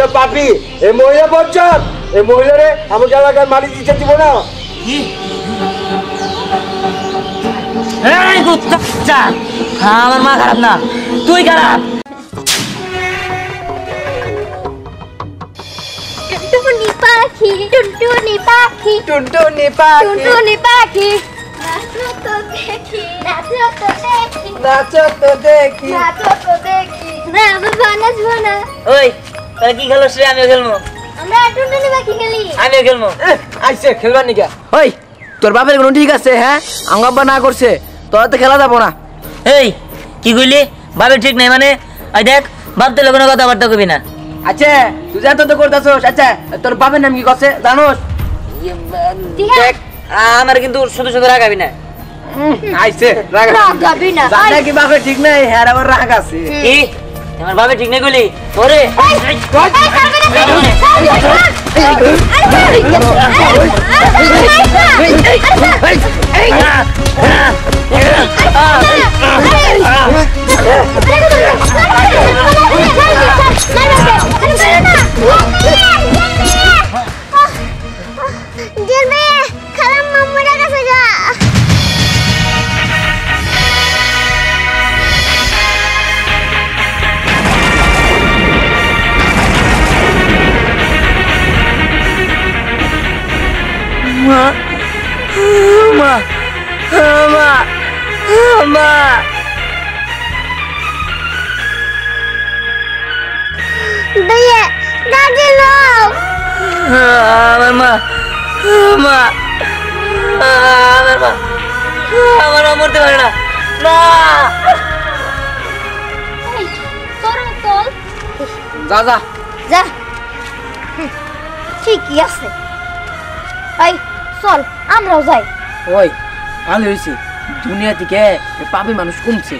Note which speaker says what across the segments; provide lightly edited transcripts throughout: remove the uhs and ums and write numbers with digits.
Speaker 1: মহিলা পাপি, এই মহিলা বজ্জাত, এই মহিলারে আমাকে এলাকায় মাটি দিতে দিব না।
Speaker 2: আমার মা খারাপ না, তুই খারাপ।
Speaker 3: টুনটুনি পাখি, টুনটুনি পাখি,
Speaker 4: টুনটুনি পাখি,
Speaker 3: টুনটুনি পাখি, নাচো তো দেখি, নাচো তো দেখি,
Speaker 4: নাচো তো দেখি,
Speaker 3: নাচো তো দেখি। না বাবা নাচবো না।
Speaker 2: ওই তাহলে কি খেলো সে? আমিও খেলবো।
Speaker 3: আমরা টুনটুনি পাখি খেলি।
Speaker 2: আমিও খেলবো।
Speaker 4: আইসে খেলবার নিকা। ওই তোর বাপের কোনো ঠিক আছে? হ্যাঁ, আঙ্গাব্বা না করছে, তোরা তো খেলা যাবো না।
Speaker 2: এই কি কইলি? ভাবে ঠিক নাই মানে? ওই দেখ, ভাবতে লোক কোনো কথাবার্তা কবি না।
Speaker 4: আচ্ছা তুই যা তো করতেছস। আচ্ছা তোর বাপের নাম কি করছে জানোস?
Speaker 2: দেখ, আমার কিন্তু শুধু শুধু রাগাবি না।
Speaker 4: আইসে রাগ
Speaker 3: রাগাবি না।
Speaker 4: জানা কি বাপের ঠিক নাই, হ্যাঁ আবার রাগ আছে।
Speaker 2: কি আমার ভাবে ঠিক নাই কইলি? ওরে
Speaker 3: খালাম মাম্মার কাছে যা।
Speaker 2: মা মা মা মা
Speaker 3: দইয়ে দাদি লোক
Speaker 2: আমার মা মা আমার মা আমার মা মরতে পারে না। মা
Speaker 3: তোর তোল
Speaker 4: যা যা
Speaker 3: যা। ঠিকই আছে। এই চল আমরাও যাই।
Speaker 4: ওই ভালো হয়েছে, দুনিয়া থেকে পাপি মানুষ কমছে।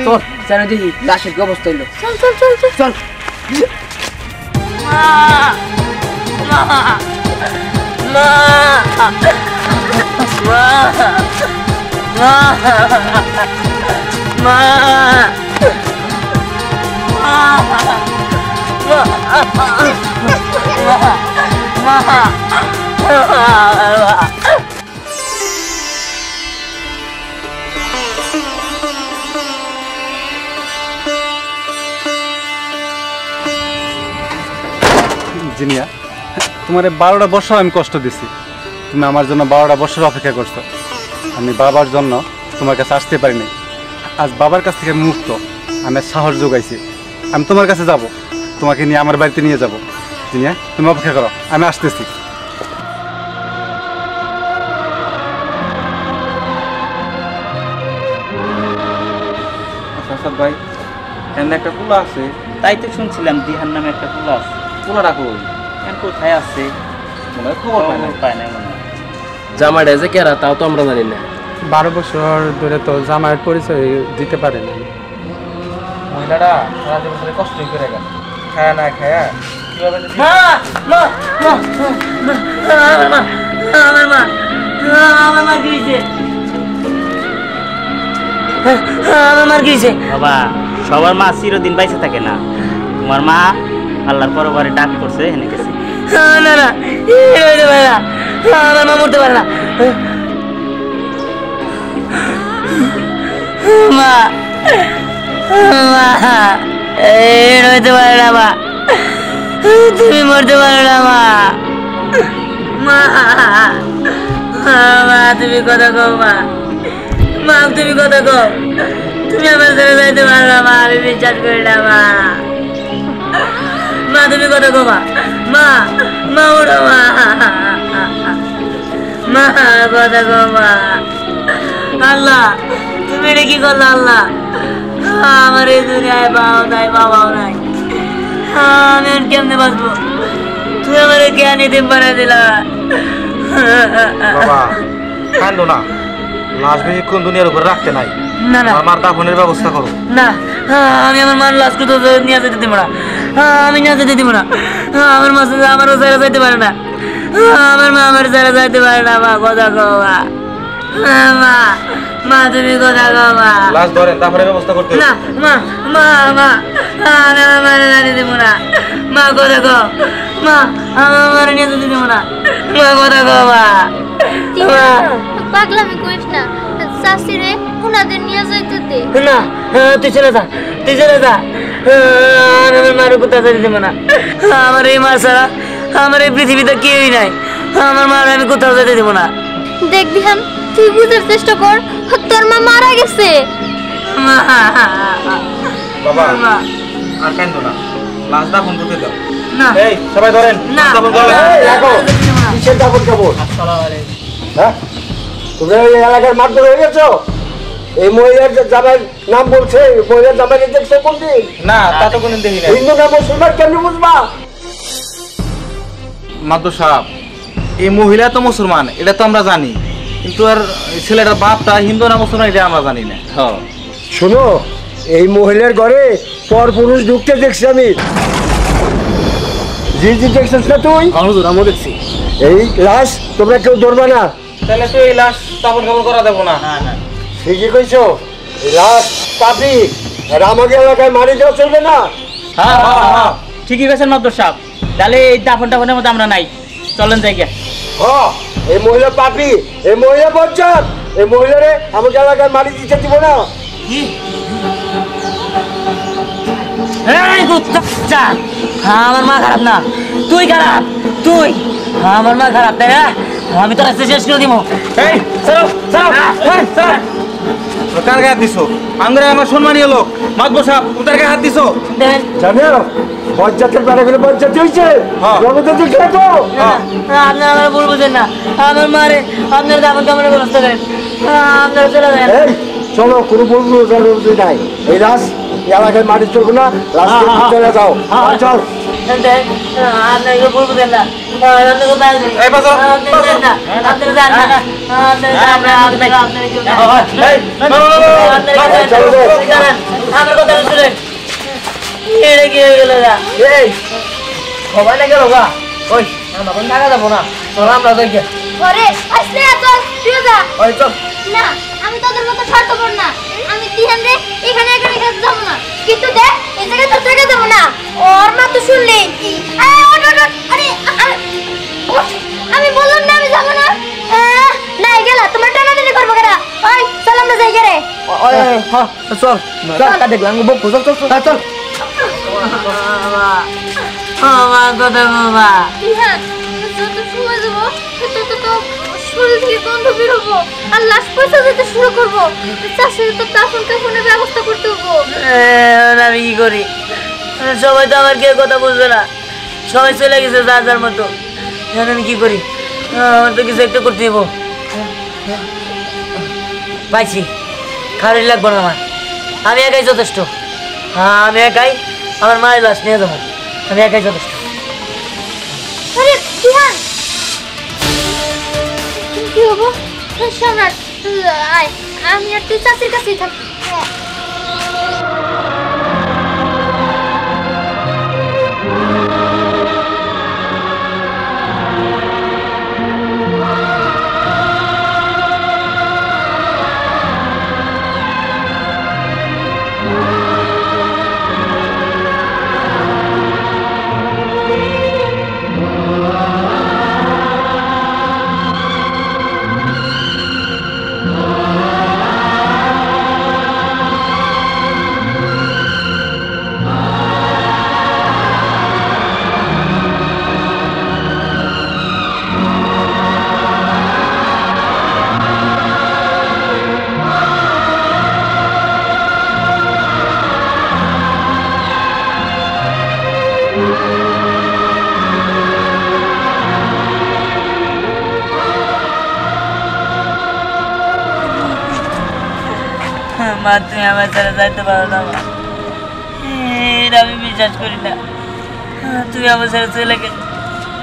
Speaker 4: চল জানো দেখি লাশের কি অবস্থা হইলো।
Speaker 3: চল চল চল চল
Speaker 4: চল
Speaker 2: মা মা মা মা
Speaker 5: জিনিয়া, তোমার 12টা বছর আমি কষ্ট দিছি, তুমি আমার জন্য 12টা বছর অপেক্ষা করছো। আমি বাবার জন্য তোমার কাছে আসতে পারিনি। আজ বাবার কাছ থেকে মুক্ত, আমি সাহস যোগাইছি। আমি তোমার কাছে যাব, তোমাকে নিয়ে আমার বাড়িতে নিয়ে যাব। জিনিয়া, তুমি অপেক্ষা করো, আমি আসতেছি।
Speaker 6: আচ্ছা ভাই, এখানে একটা পোলা আছে, তাই তো শুনছিলাম দিহার নামে একটা পোলা আছে। পোলাটা কই? এখন কোথায় আছে? মনে হয় খবর পায় না।
Speaker 7: জামাইটা যে কেরা তাও তো আমরা জানি না।
Speaker 5: 12 বছর ধরে তো জামাইয়ের পরিচয় দিতে পারে না।
Speaker 6: মহিলাটা সারা জীবন কষ্টই করে গেল, খায়া না খায়া কিভাবে
Speaker 8: বাবা, সবার মা চিরদিন বাইসে থাকে না। তোমার মা আল্লাহর পরবারে ডাক করছে, এনে গেছে।
Speaker 2: না না, আমার মা মরতে পারে না। মা হইতে পারে না মা, তুমি মরতে পারো না মা। মা তুমি কথা কও মা, মা তুমি কথা কও। তুমি আমার ছেড়ে যাইতে পারো না মা, আমি বিশ্বাস করি না মা। মা তুমি কথা কও মা, মা মা ওঠো মা, মা কথা কও মা। আল্লাহ তুমি এটা কি করলো আল্লাহ? আমার এই দুনিয়ায় বাবা নাই, বাবাও নাই, আমি আর কেমনে বাঁচবো? তুই আমার জ্ঞান এদিন বানাই দিলা।
Speaker 6: বাবা কান্দো না, লাশ বেশিক্ষণ দুনিয়ার উপর রাখতে নাই।
Speaker 2: না না,
Speaker 6: আমার দাফনের ব্যবস্থা করো।
Speaker 2: না আমি আমার মার লাশ কোথাও নিয়ে যেতে দিব না, আমি নিয়ে যেতে দিব না। আমার মা আমারও যারা যাইতে পারে না, আমার মা আমার যারা যাইতে পারে না। মা কথা কও মা, মা মা তুমি কথা কও মা
Speaker 6: লাশ ধরেন তারপরে ব্যবস্থা করতে
Speaker 2: না মা মা মা আমি আমার মারে জানিয়ে দেবো না মা কথা কও মা আমার মারে নিয়ে যেতে দেবো না মা কথা কও মা মা
Speaker 3: পাগলামি করিস না চাষিরে ওনাদের নিয়ে যাইতে দে
Speaker 2: না তুই চলে যা তুই চলে যা আমি আমার মারে কোথাও যেতে দেবো না আমার এই মা ছাড়া আমার এই পৃথিবীতে কেউই নাই আমার মারে আমি কোথাও যেতে দেবো না
Speaker 3: দেখ দিহান তুই বুঝার চেষ্টা কর তোর মা মারা গেছে
Speaker 2: মা
Speaker 6: বাবা
Speaker 2: মা
Speaker 6: আর কান্দো না লাশ দাফন করতে দাও
Speaker 2: না
Speaker 6: এই সবাই ধরেন
Speaker 2: না
Speaker 6: দাফন করো
Speaker 1: এই, রাখো। কিসের দাপট কাপড় হ্যাঁ তোমরা এই এলাকার মারধর হয়ে গেছো এই মহিলার যে জামাইয়ের নাম বলছে মহিলার জামাইকে দেখছো কোনদিন
Speaker 6: না তা তো কোনদিন দেখি না
Speaker 1: হিন্দু না মুসলমান কেমনি বুঝবা
Speaker 6: মাদ্দর সাহেব এই মহিলা তো মুসলমান এটা তো আমরা জানি কিন্তু আর এই ছেলেটার বাপটা হিন্দু না মুসলমান এটা আমরা জানি না হ্যাঁ
Speaker 1: শোনো এই মহিলার ঘরে পর পুরুষ ঢুকতে দেখছি আমি জি দেখছিস না তুই
Speaker 4: হুজুর আমি দেখছি
Speaker 1: এই লাশ তোমরা কেউ ধরবা না
Speaker 6: তাহলে তো এই লাশ দাফন কাপড় করা দেবো না
Speaker 1: ঠিকই কইছো এই লাশ পাপি আর আমাকে এলাকায় মারি দেওয়া চলবে না
Speaker 8: হ্যাঁ হ্যাঁ ঠিকই গেছেন মাদ্দর সাহেব তাহলে এই দাফন টাফনের মধ্যে আমরা নাই চলেন জায়গা
Speaker 1: হ্যাঁ এই মহিলা পাপি এই মহিলা বজ্জাত এই মহিলারে আমাকে এলাকায় মারি দিতে দিব না
Speaker 2: এই কুত্তা আমার মা খারাপ না তুই খারাপ তুই আমার মা খারাপ তাই না আমি তোর কাছে শেষ করে দিব
Speaker 6: এই চলো চলো কার গায়ে হাত দিছো আমরা আমার সম্মানীয় লোক মাদ্দর সাহেব উতার গায়ে হাত দিছো
Speaker 2: দেখেন
Speaker 1: জানো বজ্জাতের বেড়া করে বজ্জাত হয়েছে
Speaker 6: হ্যাঁ।
Speaker 1: জগতে দেখলে তো
Speaker 2: আপনি আমার ভুল বুঝেন না আমার মারে আপনার দামন কামড়ের ব্যবস্থা করেন আপনারা চলে যান
Speaker 1: এই চলো কোনো বলবো নাই এই লাশ এই এলাকায় মারি চলবো না লাশ চলে যাও চল
Speaker 2: আপনার এগুলো ভুল বুঝেন না আপনার কোথায় আছেন?
Speaker 6: এই বাজাও,
Speaker 2: আপনি যান না আপনারা যান না আপনারা যান না আপনারা কেউ যান না।
Speaker 6: এই
Speaker 2: আপনারা কেউ যান না। জানেন, আমার কথা শুনেন এটা কি হয়ে গেল গা?
Speaker 4: এই সবাই না গেল গা ওই আমরা কোন টাকা যাবো না চল আমরা যাই গে
Speaker 3: ঘরে আসলে চল তুই যা
Speaker 4: ওই চল
Speaker 3: না আমি তোদের মতো স্বার্থপর না আমি দিহান রে এখানে এখানে যাবো না কিন্তু দেখ এই জায়গায় তোর জায়গা যাবো না ওর মা তো শুনলি আরে আমি বললাম না আমি যাবো না না গেলা তোমার টানাটানি করবো কেনা ওই চল আমরা যাই গে রে
Speaker 4: ওই হ্যাঁ চল টাকা দেখলাম বক চল চল চল চল
Speaker 2: আমার কথা বাবা
Speaker 3: দিহান যত সময় যাবো তত তো শরীর থেকে গন্ধ বেরোবো আর লাশ পয়সা যেতে শুরু করবো চাষের তো দাফন কাফনের ব্যবস্থা করতে হবো
Speaker 2: আমি কি করি সবাই তো আমার কেউ কথা বুঝবে না সবাই চলে গেছে যার যার মতো এখন আমি কি করি আমার তো কিছু একটা করতে হবো পাইছি খালি লাগবো না আমার আমি একাই যথেষ্ট আমি একাই আমার মায়ের লাশ নিয়ে যাবো আমি একাই যথেষ্ট
Speaker 3: আরে দিহান কি হবো সম্রাট আয় আমি আর তুই চাষির কাছেই থাক
Speaker 2: মা তুমি আমার ছাড়া যাইতে পারো না মা এটা আমি বিশ্বাস করি না তুমি আমার ছাড়া চলে গেলে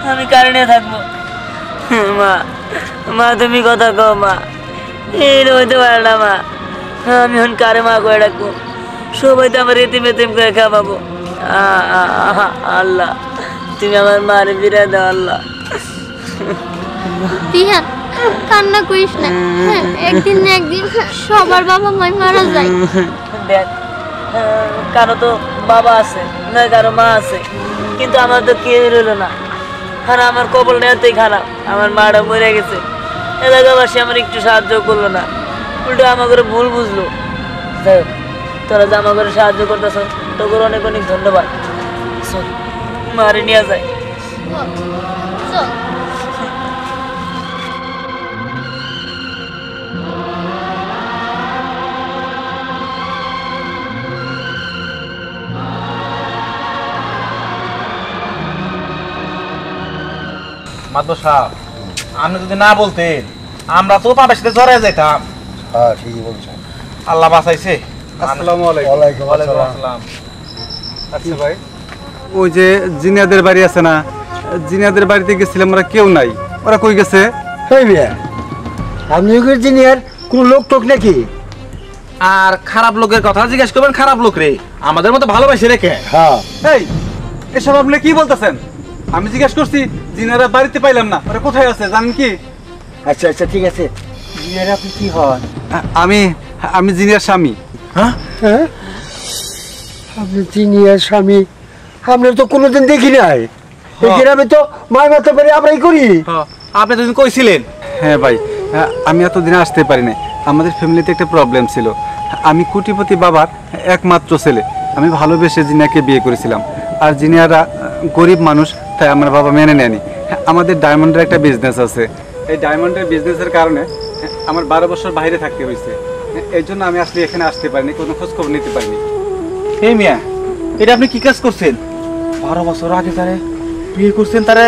Speaker 2: আমি কারণে থাকবো মা মা তুমি কথা কও মা এটা হইতে পারে না মা আমি এখন কারে মা করে রাখবো সবাই তো আমার এতিম এতিম করে খাওয়াবো আল্লাহ তুমি আমার মারে ফিরে দাও আল্লাহ
Speaker 3: দিহান কান্না করিস না, একদিন না একদিন সবার বাবা মাই মারা যায়।
Speaker 2: দেখ, কারো তো বাবা আছে, না কারো মা আছে, কিন্তু আমার তো কেউ রইল না। আর আমার কপালটা এতই খারাপ, আমার মাটা মরে গেছে, এলাকাবাসী আমার একটু সাহায্য করলো না, উল্টো আমার করে ভুল বুঝলো। যাই হোক, তোরা যে আমার করে সাহায্য করতেছ তোকে অনেক অনেক ধন্যবাদ। চল, মারে নিয়ে যায়।
Speaker 3: চল।
Speaker 6: মাদবর সাহেব, আপনি যদি না বলতেন আমরা তো পাপের সাথে জড়ায় যাইতাম।
Speaker 1: হ্যাঁ ঠিকই বলছেন।
Speaker 6: আল্লাহ বাঁচাইছে।
Speaker 5: আসসালামু আলাইকুম।
Speaker 1: ওয়ালাইকুম
Speaker 6: ওয়ালাইকুম
Speaker 1: আসসালাম।
Speaker 6: আসসালাম।
Speaker 5: আচ্ছা ভাই, ওই যে জিনিয়াদের বাড়ি আছে না, জিনিয়াদের বাড়িতে গেছিলাম, ওরা কেউ নাই, ওরা কই গেছে?
Speaker 1: এই মিয়া, আপনি কি জিনিয়ার কোনো লোক টোক নাকি?
Speaker 6: আর খারাপ লোকের কথা জিজ্ঞেস করবেন? খারাপ লোক রে, আমাদের মতো ভালোবাসে রেখে।
Speaker 1: হ্যাঁ
Speaker 5: এই এসব আপনি কি বলতেছেন? আমি জিজ্ঞেস করছি, জিনারা বাড়িতে পাইলাম না, ওরা কোথায় আছে জানেন কি?
Speaker 1: আচ্ছা আচ্ছা ঠিক আছে। জিনিয়ার আপনি কি হন?
Speaker 5: আমি আমি জিনিয়ার স্বামী।
Speaker 6: হ্যাঁ,
Speaker 1: হ্যাঁ আপনি জিনিয়ার স্বামী? আপনার তো কোনোদিন দেখি নাই। এই গ্রামে তো মায় মাথা পেরে আমরাই করি।
Speaker 6: আপনি তো কইছিলেন।
Speaker 5: হ্যাঁ ভাই, আমি এতদিনে আসতে পারি না, আমাদের ফ্যামিলিতে একটা প্রবলেম ছিল। আমি কোটিপতি বাবার একমাত্র ছেলে, আমি ভালোবেসে জিনিয়াকে বিয়ে করেছিলাম। আর জিনিয়ারা গরিব মানুষ, তাই আমার বাবা মেনে নেয়নি। আমাদের ডায়মন্ডের একটা বিজনেস আছে, এই ডায়মন্ডের বিজনেসের কারণে আমার 12 বছর বাইরে থাকতে হয়েছে। এই জন্য আমি আসলে এখানে আসতে পারিনি, কোনো খোঁজখবর নিতে পারিনি।
Speaker 6: এই মিয়া, এটা আপনি কি কাজ করছেন? 12 বছর আগে তারে বিয়ে করছেন, তারে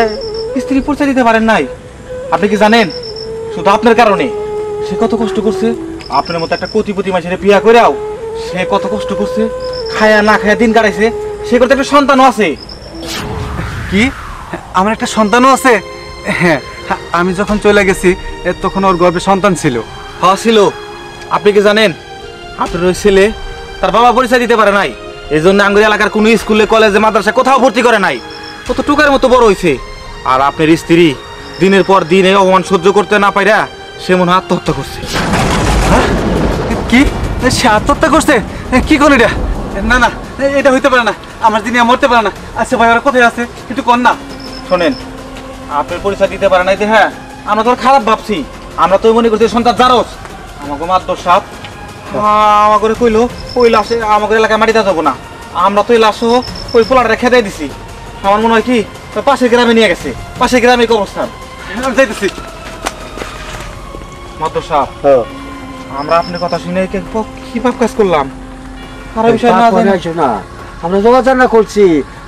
Speaker 6: স্ত্রী পরিচয় দিতে পারেন নাই। আপনি কি জানেন, শুধু আপনার কারণে সে কত কষ্ট করছে? আপনার মতো একটা কোটিপতি মানুষের বিয়ে করেও সে কত কষ্ট করছে, খায়া না খায়া দিন কাটাইছে। সে করতে একটা সন্তানও আছে।
Speaker 5: কি, আমার একটা সন্তানও আছে? হ্যাঁ, আমি যখন চলে গেছি তখন ওর গর্ভে সন্তান ছিল।
Speaker 6: হ্যাঁ ছিল। আপনি কি জানেন, আপনার ওই ছেলে তার বাবা পরিচয় দিতে পারে নাই, এই জন্য আঙ্গুর এলাকার কোনো স্কুলে কলেজে মাদ্রাসা কোথাও ভর্তি করে নাই। কত টুকার মতো বড় হয়েছে। আর আপনার স্ত্রী দিনের পর দিন এই অপমান সহ্য করতে না পাইরা সে মনে হয় আত্মহত্যা করছে।
Speaker 5: কি, সে আত্মহত্যা করছে? কি কোন এটা? না না, এটা হইতে পারে না, আমার জিনিয়া মরতে পারে না। আচ্ছা ভাই, ওরা কোথায় আছে একটু কন না।
Speaker 6: শোনেন, আপনার পরিচয় দিতে পারে নাই যে, হ্যাঁ আমরা তো খারাপ ভাবছি, আমরা তো মনে করছি সন্তান জারস। আমাকে মাত্র সাপ আমার করে কইলো ওই লাশে আমাদের এলাকায় মাটিতে যাবো না, আমরা তো ওই লাশও ওই পোলাটা খেতে দিছি। আমার মনে হয় কি পাশের গ্রামে নিয়ে গেছে, পাশের গ্রামে অবস্থান।
Speaker 5: আমি যাইতেছি।
Speaker 6: মাত্র সাপ, আমরা আপনার কথা শুনে কি পাপ কাজ করলাম? খারাপ বিষয় না
Speaker 1: না, আমরা যোগাযোগ না করছি।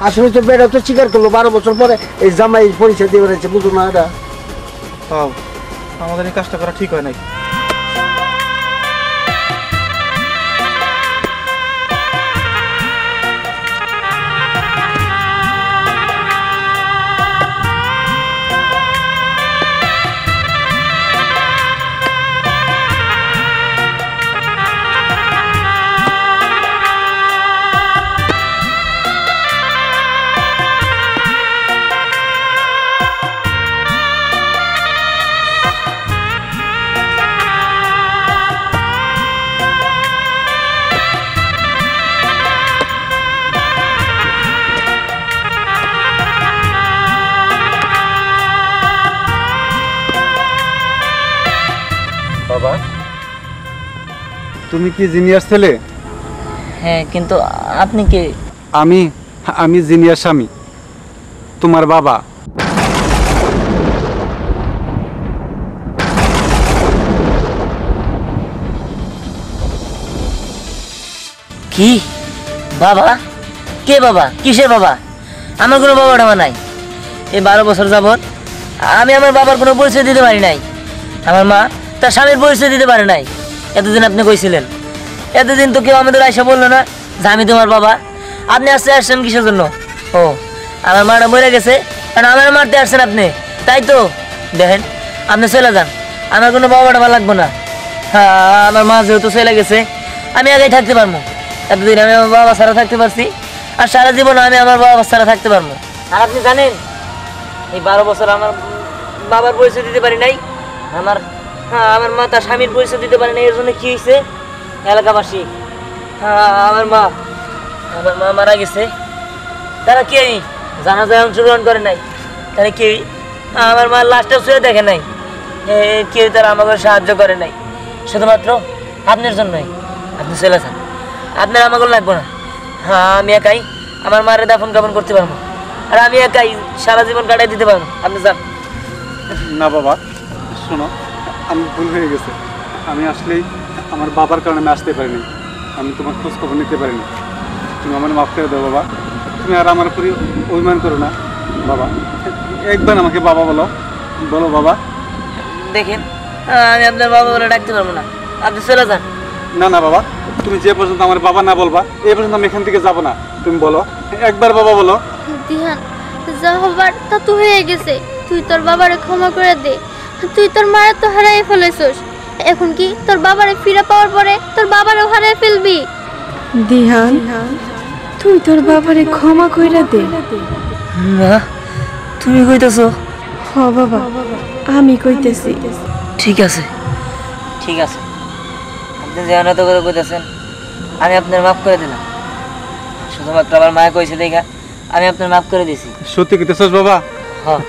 Speaker 1: আসলে তো বেড়া তো স্বীকার করলো 12 বছর পরে এই জামাই পরিচয় দিয়ে বেড়াচ্ছে, বুঝো না? এটা
Speaker 6: আমাদের এই কাজটা করা ঠিক হয় নাই।
Speaker 5: বাবা, তুমি কি জিনিয়ার ছেলে?
Speaker 2: হ্যাঁ, কিন্তু আপনি কে?
Speaker 5: আমি আমি জিনিয়ার স্বামী, তোমার বাবা।
Speaker 2: কি বাবা? কে বাবা? কিসের বাবা? আমার কোনো বাবা টাবা নাই। এই 12 বছর যাবৎ আমি আমার বাবার কোনো পরিচয় দিতে পারি নাই। আমার মা তার স্বামীর পরিচয় দিতে পারে নাই। এতদিন আপনি কইছিলেন, এতদিন তো কেউ আমাদের আয়সা বললো না যে আমি তোমার বাবা। আপনি আসছেন কিসের জন্য? ও, আমার মাটা মরে গেছে, কারণ আমার মারতে আসছেন আপনি, তাই তো? দেখেন, আপনি চলে যান, আমার কোনো বাবা টাবা লাগবো না। হ্যাঁ, আমার মা যেহেতু চলে গেছে, আমি আগেই থাকতে পারবো। এতদিন আমি আমার বাবা ছাড়া থাকতে পারছি, আর সারা জীবন আমি আমার বাবা ছাড়া থাকতে পারবো। আর আপনি জানেন, এই 12 বছর আমার বাবার পরিচয় দিতে পারি নাই, আমার আমার মা তার স্বামীর পরিচয় দিতে পারে না, এর জন্য কি হয়েছে এলাকাবাসী আমার মা মারা গেছে, তারা কেউই জানাজায় অংশগ্রহণ করে নাই, তারা কেউই আমার মার লাশটা ছুঁয়ে দেখে নাই, কেউ তারা আমাকে সাহায্য করে নাই, শুধুমাত্র আপনার জন্যই। আপনি চলে যান, আপনার আমাকে লাগবো না। আমি একাই আমার মায়ের দাফন কাফন করতে পারবো, আর আমি একাই সারা জীবন কাটাই দিতে পারবো। আপনি যান।
Speaker 5: না বাবা, শোনো, আমি ভুল হয়ে গেছে। আমি আসলেই আমার বাবার কারণে আমি আসতে পারিনি, আমি তোমার খোঁজ খবর নিতে পারিনি। তুমি আমার মাফ করে দাও বাবা, তুমি আর আমার উপরে অভিমান করো না বাবা। একবার আমাকে বাবা বলো, বলো বাবা।
Speaker 2: দেখেন, আমি আপনার বাবা বলে ডাকতে পারবো না, আপনি চলে যান।
Speaker 5: না না বাবা, তুমি যে পর্যন্ত আমার বাবা না বলবা এই পর্যন্ত আমি এখান থেকে যাবো না। তুমি বলো, একবার বাবা বলো।
Speaker 3: দিহান, যা হবার তা তো হয়ে গেছে, তুই তোর বাবারে ক্ষমা করে দে। তুই তোর মায়ের তো হারাই ফেলেছিস, এখন কি তোর বাবারে ফিরে পাওয়ার পরে তোর বাবারেও হারাই ফেলবি?
Speaker 9: দিহান, তুই তোর বাবারে ক্ষমা কইরা দে।
Speaker 2: না, তুমি কইতেছো?
Speaker 9: হ বাবা, আমি কইতেছি।
Speaker 2: ঠিক আছে, ঠিক আছে, আপনি যে অনত করে কইতেছেন আমি আপনার মাফ করে দিলাম। শুধুমাত্র আমার মায়া কইছে দেখা আমি আপনার মাফ করে দিছি।
Speaker 5: সত্যি কইতেছস বাবা?
Speaker 2: হ্যাঁ।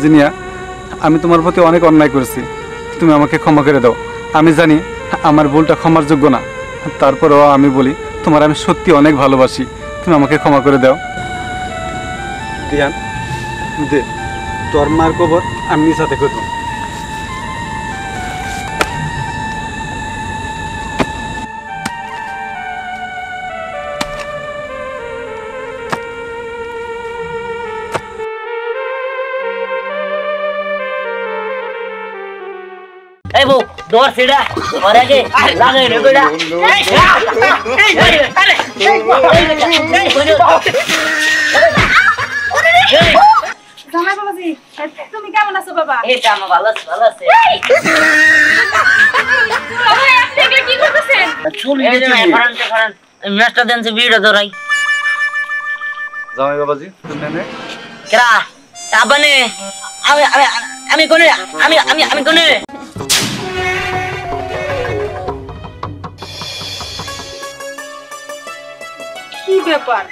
Speaker 5: জিনিয়া, আমি তোমার প্রতি অনেক অন্যায় করেছি, তুমি আমাকে ক্ষমা করে দাও। আমি জানি আমার ভুলটা ক্ষমার যোগ্য না, তারপরেও আমি বলি তোমার আমি সত্যি অনেক ভালোবাসি, তুমি আমাকে ক্ষমা করে দাও। দিয়ান, দে তোর মার কবর আমি নিজ হাতে করব।
Speaker 2: এই বউ, দৌড় সিডা আর আগে লাগাই রে কইরা।
Speaker 9: জামাই বাবাজি, তুমি কেমন আছো বাবা?
Speaker 2: এটা আমার ভালো আছে, ভালো আছে।
Speaker 3: বাবা, আপনি এগুলো কি করতেছেন?
Speaker 2: এই যে ফারান মেস্টা দেন যে ভিড় ধরাই।
Speaker 5: জামাই বাবাজি, তুমি নে
Speaker 2: কেরা আবানে আমি আমি আমি কোনে আমি আমি আমি কোনে?
Speaker 9: কি ব্যাপার,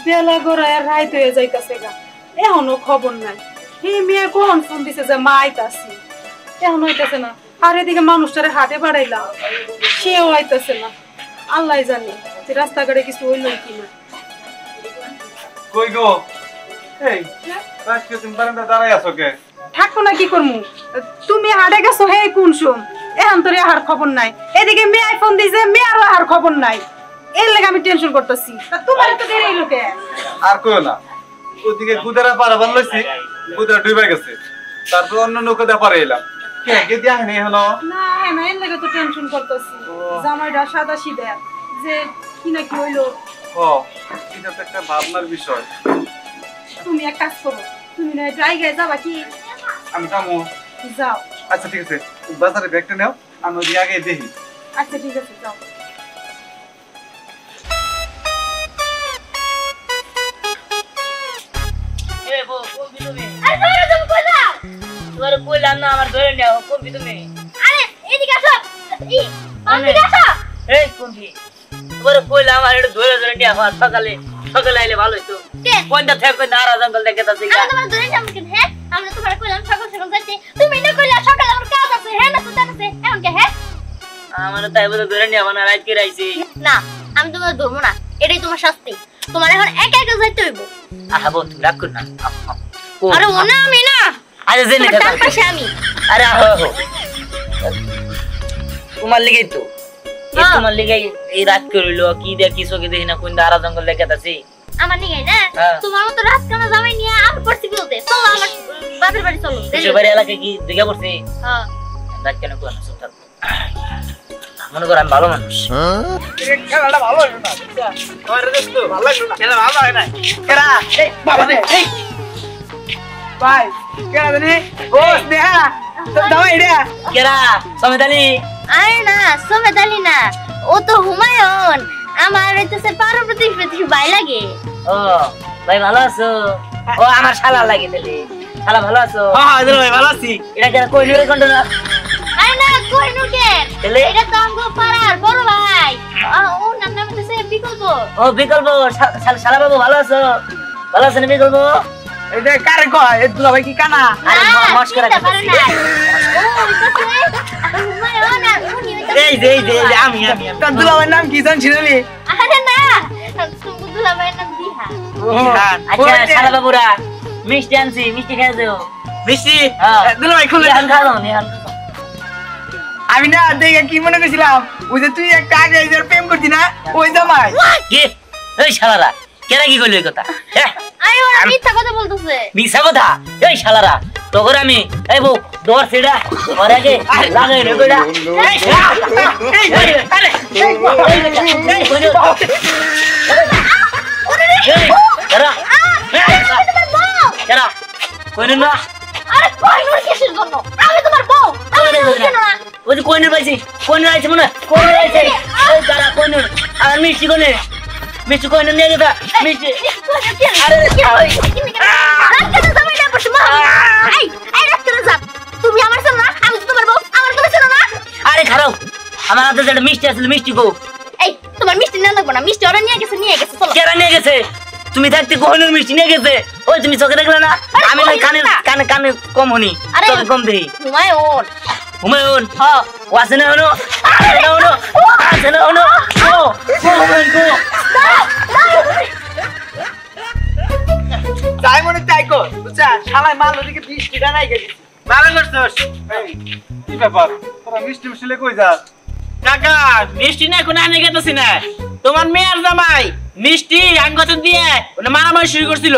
Speaker 9: বেলা গড়ায় রাইত হয়ে যাইতাছে গা, এখনো খবর নাই। এই মেয়ে কোন ফোন দিছে যে মা আইতাছি, এখন হইতাছে না। আর এদিকে মানুষটারে হাটে বাড়াইলাম, সেও আইতাছে না। আল্লাহ জানে যে রাস্তাঘাটে কিছু হইল কিনা।
Speaker 5: কই গো? এই আজকে তুমি বারান্দা দাঁড়াই আছো কে?
Speaker 9: থাকবো না কি করমু? তুমি হাটে গেছো হে কোন শুন, এখন তোর আহার খবর নাই। এদিকে মেয়ে ফোন দিছে, মেয়েরও আহার খবর নাই। এর লাগে আমি টেনশন করতেছি। তোমার তো দেরি হইলো কে?
Speaker 5: আর কইও না, ওদিকে গুদারা পারাবার লইছি, গুদারা ডুবে গেছে, তারপর অন্য নৌকা দিয়ে পারে এলাম। কে কে দিয়া হয়নি এখনো?
Speaker 9: না না, এর লাগে তো টেনশন করতেছি। জামাইটা সাদা সিধা যে কি না কি হইলো।
Speaker 5: ও, এটা তো একটা ভাবনার বিষয়।
Speaker 9: তুমি এক কাজ করো, তুমি না জায়গায় যাবা কি?
Speaker 5: আমি যাবো।
Speaker 9: যাও।
Speaker 5: আচ্ছা ঠিক আছে, বাজারে ব্যাগটা নাও, আমি ওই আগে দেখি।
Speaker 9: আচ্ছা ঠিক আছে, যাও।
Speaker 2: এই বউ, কোন তুমি?
Speaker 3: আরে ধরে তুমি কই যাও?
Speaker 2: তোমার কইলাম না আমার ধরে নাও, কোন তুমি?
Speaker 3: আরে এদিকে আসো। এদিকে আসো।
Speaker 2: এই কোন তোমার কইলাম আমার এটা ধরে ধরে নিয়ে আমার সকালে সকালে আইলে ভালো হইতো। কোনটা থেকে কোন নারা জঙ্গল দেখে তাছে
Speaker 3: আমি তোমার ধরে যাম কেন? হ্যাঁ, আমরা তোমার কইলাম সকাল সকাল যাইতে, তুমি না কইলা সকালে আমার কাজ আছে। হ্যাঁ না, তো জানাছে এমন কে? হ্যাঁ,
Speaker 2: আমার তাই বলে ধরে নিয়ে আমার রাত করে আইছি।
Speaker 3: না, আমি তোমার ধরবো না, এটাই তোমার শাস্তি। তোমার এখন একা একা যাইতে হইব।
Speaker 2: আহা বন্ধু রাগ কর না।
Speaker 3: আরে ও না, আমি না।
Speaker 2: আরে জেনে
Speaker 3: তোমার ডান পাশে আমি।
Speaker 2: আরে আহো তোমার লিগেই তো এই তোমার লিগেই এই রাত করিল কি দেখ কি চোখে দেখি না কোন নারা জঙ্গল দেখে তাছে
Speaker 3: আমার নিগাই না। তোমার মতো রাত কানা জামাই নিয়ে আমি পড়ছি বলতে। চলো আমার বাপের বাড়ি চলো।
Speaker 2: দেশের বাড়ি এলাকায় কি দেখে পড়ছি?
Speaker 3: হ্যাঁ,
Speaker 2: রাত কেন কোন সুতার মনে কর আমি ভালো মানুষ।
Speaker 6: খেলাটা ভালো হলো না, আমার তো ভালো লাগলো না, খেলা ভালো হয় না। কেরা এই বাবা রে, এই ভাই কেরা জানি বস দেয়া তো দাও এটা
Speaker 2: কেরা সমেত আলী?
Speaker 3: আরে না, সমেত আলী না, ও তো হুমায়ুন। আমার হইতেছে পাড়া প্রতিবেশী ভাই লাগে।
Speaker 2: ও ভাই ভালো আছো? ও আমার শালা লাগে তাহলে। শালা ভালো আছো?
Speaker 8: হ্যাঁ দুলা ভাই ভালো আছি।
Speaker 2: এটা কেন কইনুরে কোনটা না?
Speaker 3: আরে না কোহিনুর কে?
Speaker 2: তাহলে?
Speaker 3: এটা তো আমগো পাড়ার বড় ভাই। ও নাম হইতেছে বিকল্প।
Speaker 2: ও বিকল্প, শালা বাবু ভালো আছো? ভালো আছেন বিকল্প?
Speaker 8: এই যে কারে কয় এই দুলা ভাই কি কানা?
Speaker 2: আরে মস্করা
Speaker 3: চিনতে পারে না।
Speaker 2: করতেছি।
Speaker 3: ও হইতেছে মানে ও না উনি হইতেছে।
Speaker 8: এই যে আমি তোর দুলা ভাইয়ের নাম কি জানছিস রে?
Speaker 3: আরে না তুমি দুলা ভাইয়ের নাম দিহা।
Speaker 2: আচ্ছা শালা বাবুরা মিষ্টি আনছি, মিষ্টি খেয়ে যাও।
Speaker 8: মিষ্টি
Speaker 2: হ্যাঁ।
Speaker 8: দুলা ভাই খুলে
Speaker 2: নিহান খাও, নিহান।
Speaker 8: আমি না দেখে কি মনে করছিলাম ওই যে তুই একটা আগে এই যে প্রেম করতি না ওই জামাই।
Speaker 2: কি এই শালারা কেন কি কইলো এই কথা? হ্যাঁ
Speaker 3: আরে ওরা মিথ্যা কথা বলতেছে।
Speaker 2: মিছা কথা। এই শালারা তোর আমি এই বউ দর সেটা ওর আগে লাগাই রে কইরা। এই আরে এই কইলো কেরা কেরা কইনো না?
Speaker 3: আরে কোহিনুর কিসের জন্য? আমি তোমার বউ। আমি কেন না?
Speaker 2: ওই যে কইনুর পাইছি, কইনুর আইছে মনে কইনুর আইছে। এই কারা কইনুর? আর মিষ্টি কোনে? মিষ্টি কইনুর নিয়ে গেছে মিষ্টি। আরে
Speaker 3: তুমি আমার শোনো না, আমি তো তোমার বউ, আমার তুমি শোনো না।
Speaker 2: আরে খারাপ আমার হাতে যেটা মিষ্টি আছে মিষ্টি গো।
Speaker 3: এই তোমার মিষ্টি না লাগবে না, মিষ্টি ওরা নিয়ে গেছে চলো।
Speaker 2: কেরা নিয়ে গেছে? তুমি থাকতে কইনুর মিষ্টি নিয়ে গেছে। ওই তুমি চোখে দেখলে না? আমি না কানে কানে কানে কম হনি, চোখে কম দেই।
Speaker 3: হুমায়ুন
Speaker 2: হুমায়ুন হ্যাঁ ও আছে না হনো? আছে না হনো? আছে না হনো? ও হুমায়ুন গো।
Speaker 8: তাই মনে তাই কর বুঝছা শালাই মাল ওদিকে বৃষ্টিটা নাই গেছিস ভালো করছস।
Speaker 5: কি ব্যাপার তোরা মিষ্টি মিষ্টি কই যা?
Speaker 8: কাকা মিষ্টি না কোন আনে গেতেছি না তোমার মেয়ের জামাই মিষ্টি আঙ্গত দিয়ে ওটা মারামারি শুরু করছিল।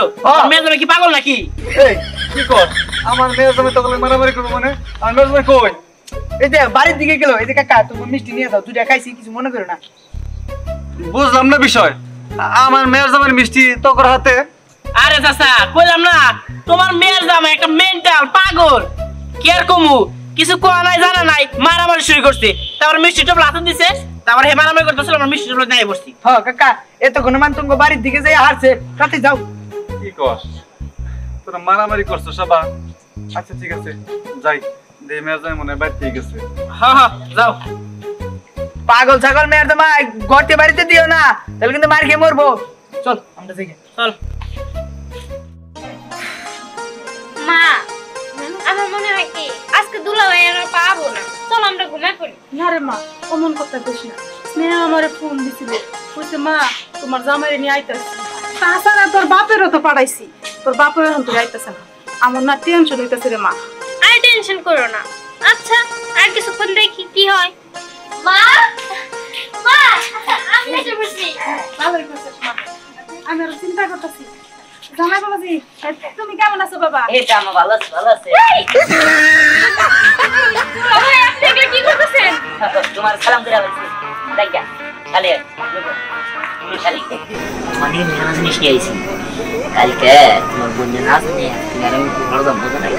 Speaker 8: মেয়ের জামাই কি পাগল নাকি?
Speaker 5: এই কি কর আমার মেয়ের জন্য তখন মারামারি করবো মানে আমার মেয়ের জন্য কই?
Speaker 8: এই যে বাড়ির দিকে গেল এই যে কাকা তুমি মিষ্টি নিয়ে দাও দুইটা খাইছি কিছু মনে করো না।
Speaker 5: বুঝলাম না বিষয় আমার মেয়ের জামাই মিষ্টি তোর হাতে।
Speaker 8: আরে চাচা কইলাম না তোমার মেয়ের জামাই একটা মেন্টাল পাগল কি আর কমু কিছু কোয়া নাই জানা নাই মারামারি শুরু করছে। তারপর মিষ্টি টোপলা হাতে দিছে তারপর হে মারামারি করতেছিল আমার মিষ্টি টোপলা নিয়ে বসছি। হ্যাঁ কাকা এত ঘনমান তুমি বাড়ির দিকে যাই হারছে রাতে যাও।
Speaker 5: কি কর তোরা মারামারি করছো সবা? আচ্ছা ঠিক আছে যাই দে মেয়ের জামাই মনে হয় বাইরে থেকে গেছে।
Speaker 8: হ্যাঁ হ্যাঁ যাও। পাগল ছাগল মেয়ের জামাই ঘরতে বাড়িতে দিও না তাহলে কিন্তু মার খেয়ে মরবো। চল আমরা যাই চল।
Speaker 3: মা আমার মনে হয় কি আজকে দুলা ভাই আর পাবো না, চল আমরা ঘুমাই পড়ি।
Speaker 9: না রে মা অমন কথা কইস না। স্নেহা আমারে ফোন দিছিল, কইছে মা তোমার জামাইরে নিয়ে আইতাছি। তাছাড়া তোর বাপেরও তো পাঠাইছি, তোর বাপের এখন তো আইতাছে না। আমার না টেনশন হইতাছে রে মা।
Speaker 3: আর টেনশন করো না। আচ্ছা আর কিছুক্ষণ দেখি কি হয়। মা মা আমি এসে বসছি।
Speaker 9: ভালোই করছিস মা, আমি আরো চিন্তা করতেছি। জামাই বাবাজি তুমি কেমন আছো বাবা?
Speaker 2: এই তো আমার ভালো আছে ভালো আছে।
Speaker 3: বাবা আপনি এগুলো কি করতেছেন?
Speaker 2: তোমার সালাম করে বলছি দেখা খালি তুমি খালি মানে মেরা জিনিস নিয়ে আইছি কালকে তোমার বোন নাচ নিয়ে মেরা বড় দাম বোঝা নাই।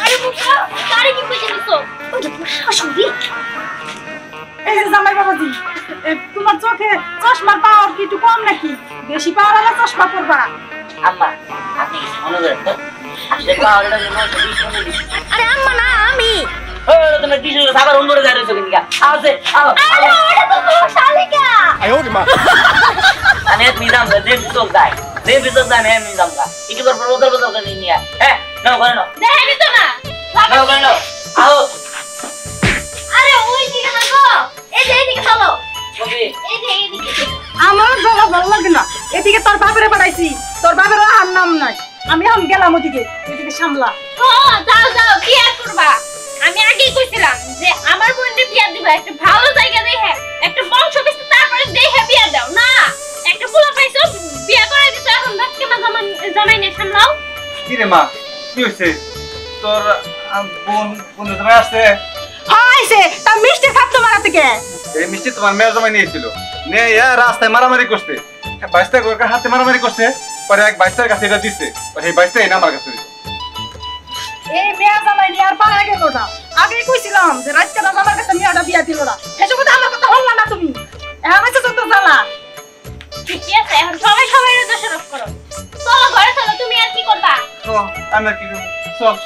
Speaker 3: আরে মুখা তারে কি কইতে দিছো? ওটা তোমার শাশুড়ি।
Speaker 9: এই যে জামাই বাবাজি তোমার চোখে চশমার পাওয়ার কি একটু কম নাকি? বেশি পাওয়ার হলে চশমা পরবা।
Speaker 2: আম্মা আপনি কিছু মনে করেন তো আসলে পাওয়ারটা যেন 20 মনে দিচ্ছি।
Speaker 3: আরে আম্মা না আমি।
Speaker 2: ও তুমি কিছু খাবার অন্য করে যাইছো কিনা আরে আও
Speaker 3: আরে ওটা তো তোমার শালিকা।
Speaker 2: আমি এক নিজাম দে বিচক দাই দে বিচক দাই আমি নিজাম দা কি করব বদল বদল করে নিয়া হ্যাঁ নাও করে নাও
Speaker 3: দেখেনি তো না।
Speaker 2: নাও করে নাও আও
Speaker 3: আরে ওই দিকে না গো, এই যে এইদিকে চলো।
Speaker 2: কবি
Speaker 3: এই যে এইদিকে।
Speaker 9: আমার জায়গা ভালো লাগে না, এদিকে তোর বাপেরে পাঠাইছি, তোর বাপের আর নাম নাই। আমি এখন গেলাম ওদিকে, ওদিকে সামলা।
Speaker 3: ও যাও যাও বিয়ে করবা। আমি আগেই কইছিলাম যে আমার বোনকে বিয়ে দিবা একটা ভালো জায়গা দেখে, একটা বংশ বিস্তার তারপরে দেখে বিয়ে দাও না। একটা পোলা পাইছো বিয়ে করাই দিছো, এখন বাচ্চা মা জামাই নিয়ে সামলাও।
Speaker 5: কি রে মা কি হইছে তোর বোন জামাই আসছে?
Speaker 9: আইছে তা মিষ্টি খাচ্ছো মারা থেকে।
Speaker 5: এই মিষ্টি তোমার মেয়ের জামাই নিয়েছিল নিয়ে রাস্তায় মারামারি করছে, বাইশটা হাতে মারামারি করছে, পরে এক বাইশটার কাছে এটা দিচ্ছে, এই বাইশটা এনে আমার কাছে দিচ্ছে।
Speaker 9: এই মেয়া জামাই নিয়ে আর পালা গেল না। আগেই কইছিলাম যে রাতকানা আমার কাছে মেয়াটা বিয়া দিল না, এসব কথা আমার কথা হল না তুমি।
Speaker 6: আমি আর কি করবো? চল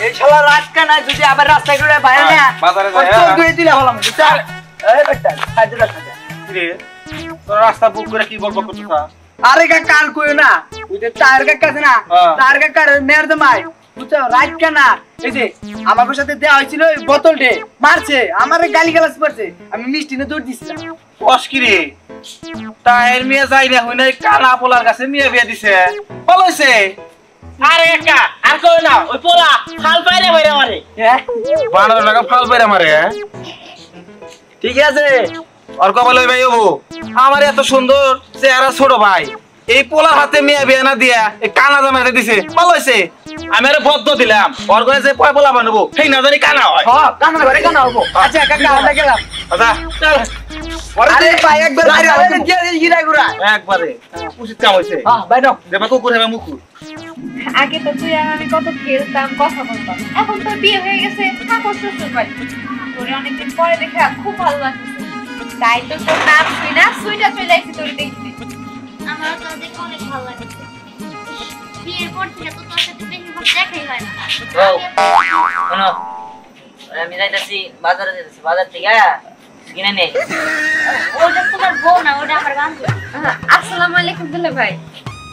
Speaker 4: এই শালা রাত কানা যদি আবার রাস্তায় ঘুরে বাইরে না
Speaker 6: বাজারে যাই,
Speaker 4: চোখ
Speaker 6: হ্যাঁ।
Speaker 4: ধুয়ে দিলে হলাম বুঝছার এই বেটা খাইতে রাখা
Speaker 6: রে তোর রাস্তা বুক করে কি বলবো করছিস
Speaker 4: আরে কার কইও না ওই যে টায়ার কাকা আছে না
Speaker 6: হ্যাঁ।
Speaker 4: টায়ার কাকার মেয়ের জামাই বুঝছো রাত কানা এই যে আমাদের সাথে দেয়া হয়েছিল ওই বোতলটে মারছে আমারে গালি গালাজ করছে আমি মিষ্টি নিয়ে দৌড় দিছিলাম
Speaker 6: কস কি রে তাইর মেয়ে যাই না হই নাই কানা পোলার কাছে মেয়ে বিয়ে দিছে ভালো হইছে
Speaker 8: আরে একা আর কই না ওই পোলা খাল পাইরে বাইরে মারে
Speaker 4: হ্যাঁ
Speaker 6: 12 টাকা ফাল পাইরা মারে ঠিক আছে আর কবে লই ভাই ওবো আমার এত সুন্দর চেহারা ছোট ভাই এই পোলার হাতে মেয়ে বিয়ে না দিয়া এই কানা জামাইতে দিছে ভালো হইছে আমি আরে বদ্ধ দিলাম ওর ঘরে যে পয় পোলা বানাবো সেই না জানি কানা হয়
Speaker 4: হ্যাঁ কানা ঘরে কানা হবো আচ্ছা কাকা আমরা গেলাম
Speaker 6: আচ্ছা চল
Speaker 4: আরে ভাই একবার বাইরে আরে দিয়ে গিরা গুরা
Speaker 6: একবারে উচিত কাম হইছে
Speaker 4: হ্যাঁ ভাই নাও
Speaker 6: দেবা কুকুর হবে মুকুর
Speaker 9: আগে তো তুই আর আমি কত খেলতাম কথা বলতাম, এখন তোর বিয়ে হয়ে গেছে, থাকো শ্বশুর বাড়ি। তোরে অনেকদিন পরে দেখে খুব ভালো লাগছে, তাই তো তোর নাম শুই না সুইটা চলে আসছি তোর দেখতে।
Speaker 3: আমারও তো দেখে অনেক ভালো লাগছে। বিয়ের পর থেকে তো তোর সাথে বেশি ভালো দেখাই হয় না।
Speaker 2: শোনো আমি যাইতাছি বাজারে যাইতাছি বাজার থেকে কিনে নেই
Speaker 3: ওটা তোমার বউ না, ওটা আমার বান্ধবী।
Speaker 9: আসসালামু আলাইকুম দুলা ভাই।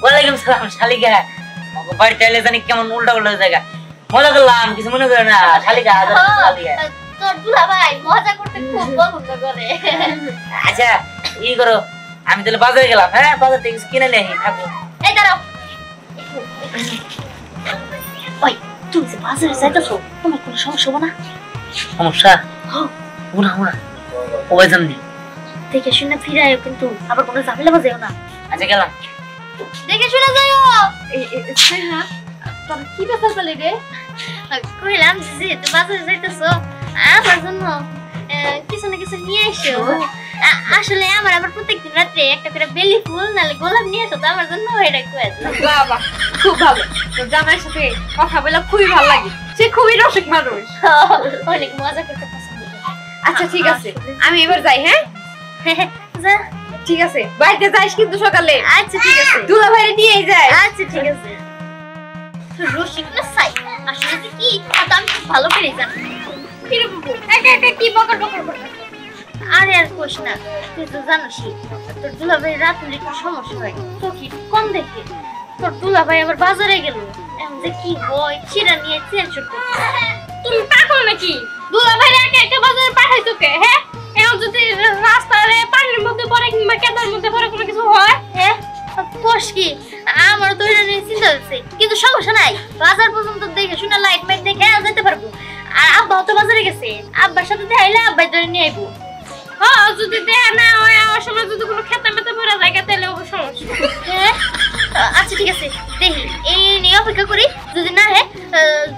Speaker 2: ওয়ালাইকুম সালাম শালিকা আমাকে বাড়িতে এলে জানি কেমন উল্টা উল্টা জায়গা মজা করলাম কিছু মনে করে না শালিকা শালিকা
Speaker 3: তোর দুলা ভাই মজা করতে খুব পছন্দ করে।
Speaker 2: আচ্ছা ই করো আমি তাহলে বাজারে গেলাম হ্যাঁ বাজার থেকে কিছু কিনে নেই থাকো
Speaker 3: এই দাঁড়াও। ওই তুমি যে বাজারে যাইতেছো, তোমার কোনো সমস্যা হবে না?
Speaker 2: সমস্যা উনা উনা ওই জানি
Speaker 3: দেখে শুনে ফিরে আয়ো, কিন্তু আবার কোনো ঝামেলা বাজেও না।
Speaker 2: আচ্ছা গেলাম
Speaker 3: দেখে শুনে যাইও। হ্যাঁ তোর কি ব্যাপার বলে রে? কইলাম যে তুমি বাজারে যাইতেছো, আমার জন্য কিছু না কিছু নিয়ে এসো। আসলে আমার প্রত্যেকদিন রাত্রে একটা করে বেলি ফুল নালে গোলাপ নিয়ে এসো, তো আমার জন্য এটা কয়েছে।
Speaker 9: বাবা খুব ভালো, তোর জামাইয়ের সাথে কথা বলে খুবই ভালো লাগে, সে খুবই রসিক মানুষ।
Speaker 3: অনেক মজা করতে পছন্দ করে।
Speaker 9: আচ্ছা ঠিক আছে আমি এবার যাই। হ্যাঁ
Speaker 3: যা।
Speaker 9: ঠিক আছে বাড়িতে যাইস কিন্তু সকালে।
Speaker 3: আচ্ছা ঠিক আছে,
Speaker 9: দুলা ভাইরে নিয়েই যাই।
Speaker 3: আচ্ছা ঠিক আছে। রসিক না সাই আসলে যে কি তা তো আমি খুব ভালো করে জানি। কি রে বাবু, একা একা কি বকর বকর করছিস? আরে আর কোশ না, তুই তো জানিসই তোর দুলা ভাই রাত হলে একটু সমস্যা হয়, চোখি কম দেখে। তোর দুলা ভাই আবার বাজারে গেল, এখন যে কি হয় সেটা নিয়ে টেনশন করছিস।
Speaker 9: তুমি পাগল নাকি? দুলা ভাইরে একা একা বাজারে পাঠাইছো কে? হ্যাঁ এখন যদি রাস্তায় পানির মধ্যে পড়ে কিংবা কেদার মধ্যে পড়ে কোনো কিছু হয়,
Speaker 3: হ্যাঁ কোশ কি আমার তো এটা নিয়ে চিন্তা হচ্ছে, কিন্তু সমস্যা নাই, বাজার পর্যন্ত দেখে শুনে লাইট মাইট দেখে যেতে পারবো। আর আব্বাও তো বাজারে গেছে, আব্বার সাথে দেখাইলে আব্বাই ধরে নিয়ে আইবো।
Speaker 9: হ্যাঁ যদি দেখা না হয় আমার সময় যদি কোনো খেতে মেতে পড়ে যায় তাহলে ওকে সমস্যা।
Speaker 3: হ্যাঁ আচ্ছা ঠিক আছে, দেখি এই নিয়ে অপেক্ষা করি, যদি না হয়